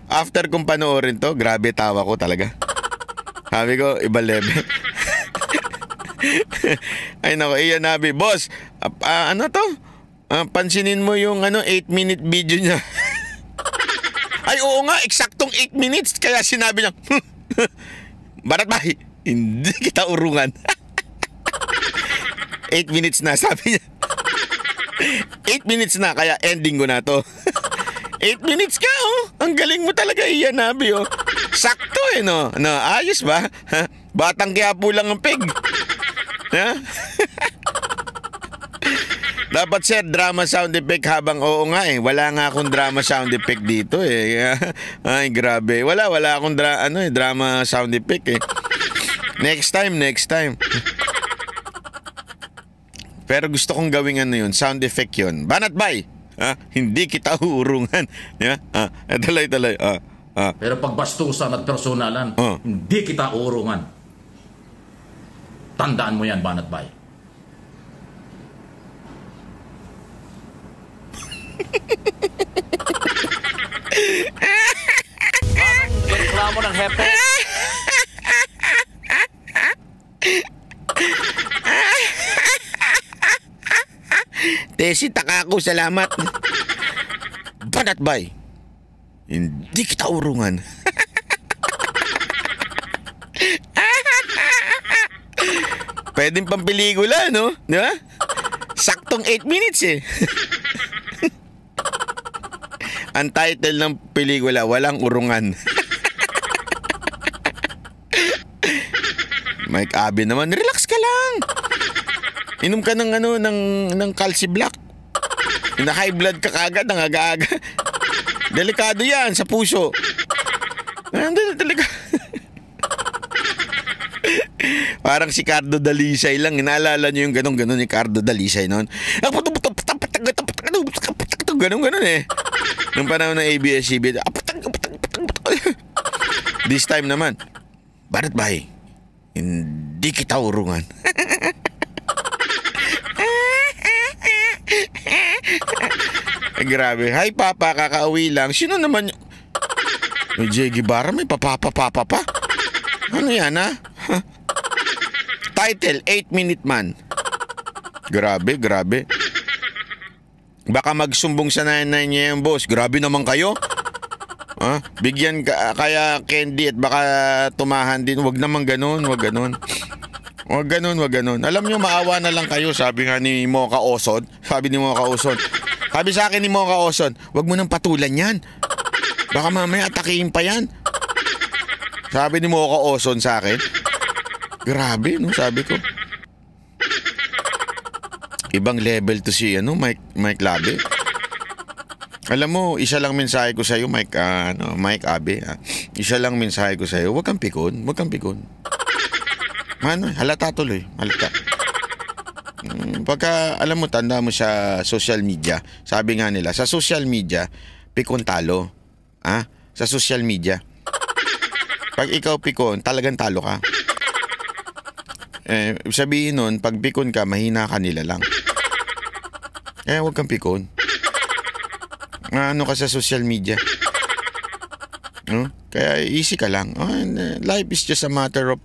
after kong panoorin to, grabe tawa ko talaga. Sabi ko, iba level. Ay nako, Ian Nabi. Boss, ano to? Pansinin mo yung 8-minute video niya. Ay oo nga, eksaktong 8 minutes. Kaya sinabi niya, Barat Bay, hindi kita urungan. 8 minutes na, sabi niya. 8 minutes na, kaya ending ko na to. 8 minutes ka, Ang galing mo talaga, Ian Nabi, Sakto no? Ayos ba? Batang Quiapo lang ang peg. Ha? Dapat sir, drama sound effect habang wala nga akong drama sound effect dito Ay, grabe. Wala akong drama sound effect Next time. Pero gusto kong gawing sound effect yun. Banat Bay, hindi kita uurungan. Talay. Pero pagbastusan at personalan, hindi kita uurungan. Tandaan mo yan, Banat Bay. Reklamo ng hepe. Tesi, Takako, salamat. Banat Bay, hindi kita urungan. Pwedeng pampelikula, no? Di ba? Saktong 8 minutes Ang title ng pelikula, Walang Urungan. Mike Abe naman, relax ka lang. Inom ka ng ng Calci Black. Na high blood ka kagad, ng aga-aga. Delikado yan sa puso. Parang si Cardo Dalisay lang. Inaalala niyo yung ganun ni Cardo Dalisay noon. Ganun Nung panahon ng ABS-CBN. This time naman, Barat Bay, hindi kita urungan. Ay, grabe. Hi Papa, kakauwi lang. Sino naman yung Jay Guevara? May papapa pa? Ano yan Title, 8-minute man. Grabe. Baka magsumbong sa nanay niya yung boss. Grabe naman kayo. Bigyan kaya candy at baka tumahan din. Wag naman ganun. Wag ganun. Alam nyo, maawa na lang kayo. Sabi nga ni Mocha Osod. Sabi sa akin ni Mocha Osod, wag mo nang patulan yan. Baka mamaya atakihin pa yan. Sabi ni Mocha Osod sa akin. Grabe, no? Sabi ko. Ibang level to si Mike Labe. Alam mo, isa lang mensahe ko sa iyo, Mike Abe. isa lang mensahe ko sa'yo, huwag kang pikon, huwag kang pikon. Ano, halata tuloy, halata. Pagka, alam mo, tanda mo sa social media, sabi nga nila, sa social media, pikon talo. Sa social media. Pag ikaw pikon, talagang talo ka. Sabihin nun, pag pikon ka, mahina ka nila lang. Kaya huwag kang pikon. Ano ka sa social media? Kaya easy ka lang. Life is just a matter of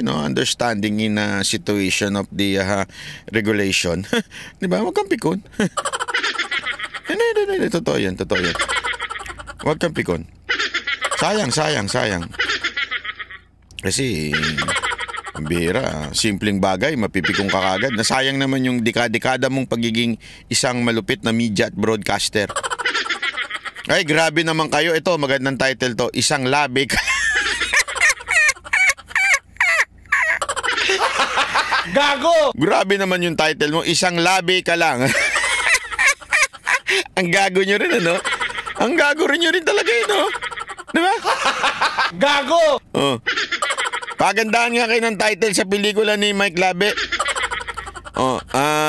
understanding in a situation of the regulation. Di ba? Huwag kang pikon. Totoo yan. Huwag kang pikon. Sayang. Kasi, ang bihira, simpleng bagay, mapipikong ka kagad. Nasayang naman yung dekada mong pagiging isang malupit na media at broadcaster. Ay, grabe naman kayo. Ito, magandang title to. Isang labi ka. Gago! Grabe naman yung title mo. Isang labi ka lang. Ang gago nyo rin, ano? Ang gago rin nyo rin talaga yun, no? Diba? Gago! Pagandahan nga kayo ng title sa pelikula ni Mike Labe.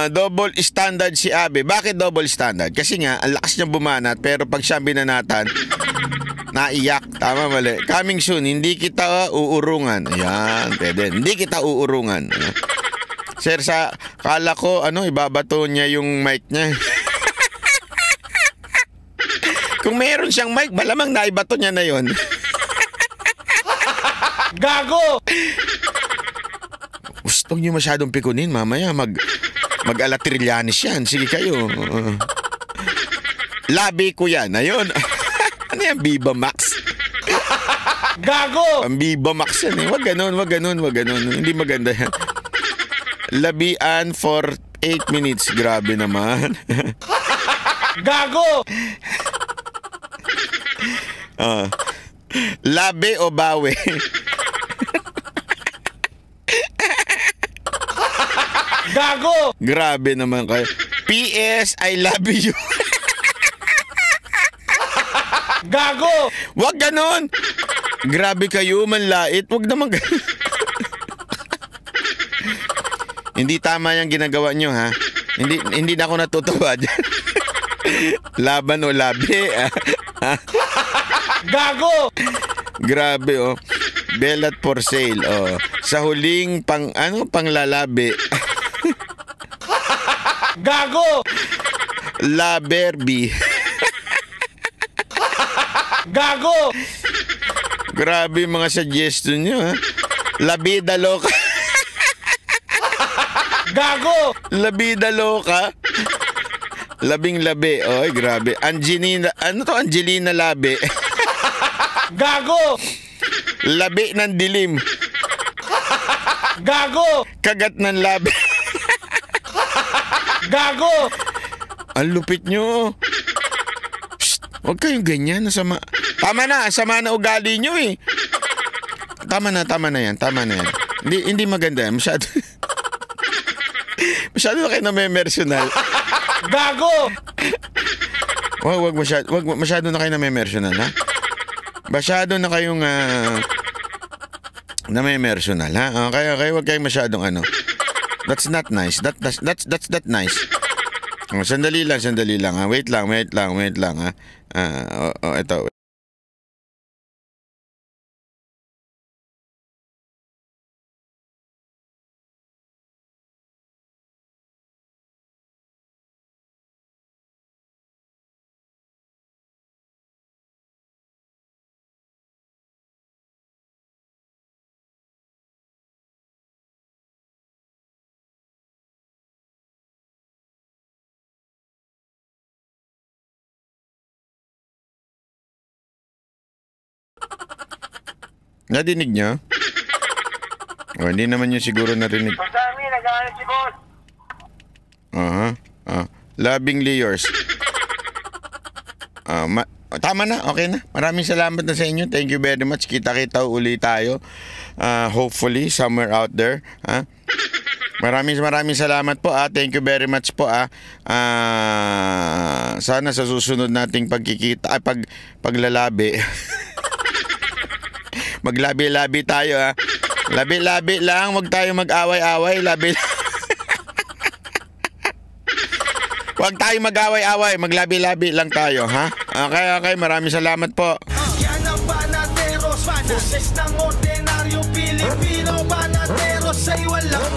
Double standard si Abe. Bakit double standard? Kasi nga, ang lakas niya bumanat, pero pag siya binanatan, naiyak. Tama, mali. Coming soon, hindi kita uurungan. Ayan, pwede. Hindi kita uurungan. Sir, kala ko, ibabato niya yung mic niya. Kung meron siyang mic, malamang naibato niya na yon. Gago! Huwag niyo masyadong pikunin, mamaya mag-alatrillanis yan. Sige kayo. Labi ko yan. Ayun. Ano yan? Viva Max? Gago! Ang Viva Max yan eh. Wag ganun. Hindi maganda yan. Labian for 8 minutes. Grabe naman. Gago! Labi o bawi? Gago! Grabe naman kayo. PS, I love you. Gago! Wag ganon. Grabe kayo, manlait. Wag naman ganon. Hindi tama yung ginagawa nyo, ha? Hindi na ako natutuwa dyan. Laban o labi. Gago! Grabe, oh. Bellat for sale, oh. Sa huling panglalabi. Gago! Laberby. Gago! Grabe yung mga suggestion nyo, ha? Labida loka. Gago! Labida loka. Labing labi. Oy, grabe. Angelina Labi. Gago! Labi ng dilim. Gago! Kagat ng labi. Gago! Ang lupit nyo. Psst, huwag kayong ganyan. Tama na, sama na ugali nyo eh. Tama na yan. Hindi maganda. Masyado na kayo namemersonal. Gago! Wag masyado na kayo namemersonal, ha? Masyado na kayong namemersonal, ha? Kaya wag kayong masyadong That's not nice. That's nice. Sandali lang, ha? Wait lang, ha? Ito. Nadinig niyo? O, hindi naman niyo siguro narinig. Sa amin, nag-aaral si boss. Lovingly yours. Tama na, okay na. Maraming salamat na sa inyo. Thank you very much. Kita-kita uli tayo. Hopefully, somewhere out there. Maraming salamat po. Thank you very much po. Sana sa susunod nating pagkikita, paglalabi. Maglabi-labi tayo, ha? Labi-labi lang, huwag tayo mag-away-away. Huwag tayo mag-away-away, maglabi-labi lang tayo, ha? Okay, maraming salamat po. Yan ang Banateros, boses ng ordinaryong Pilipino. Banateros ay walang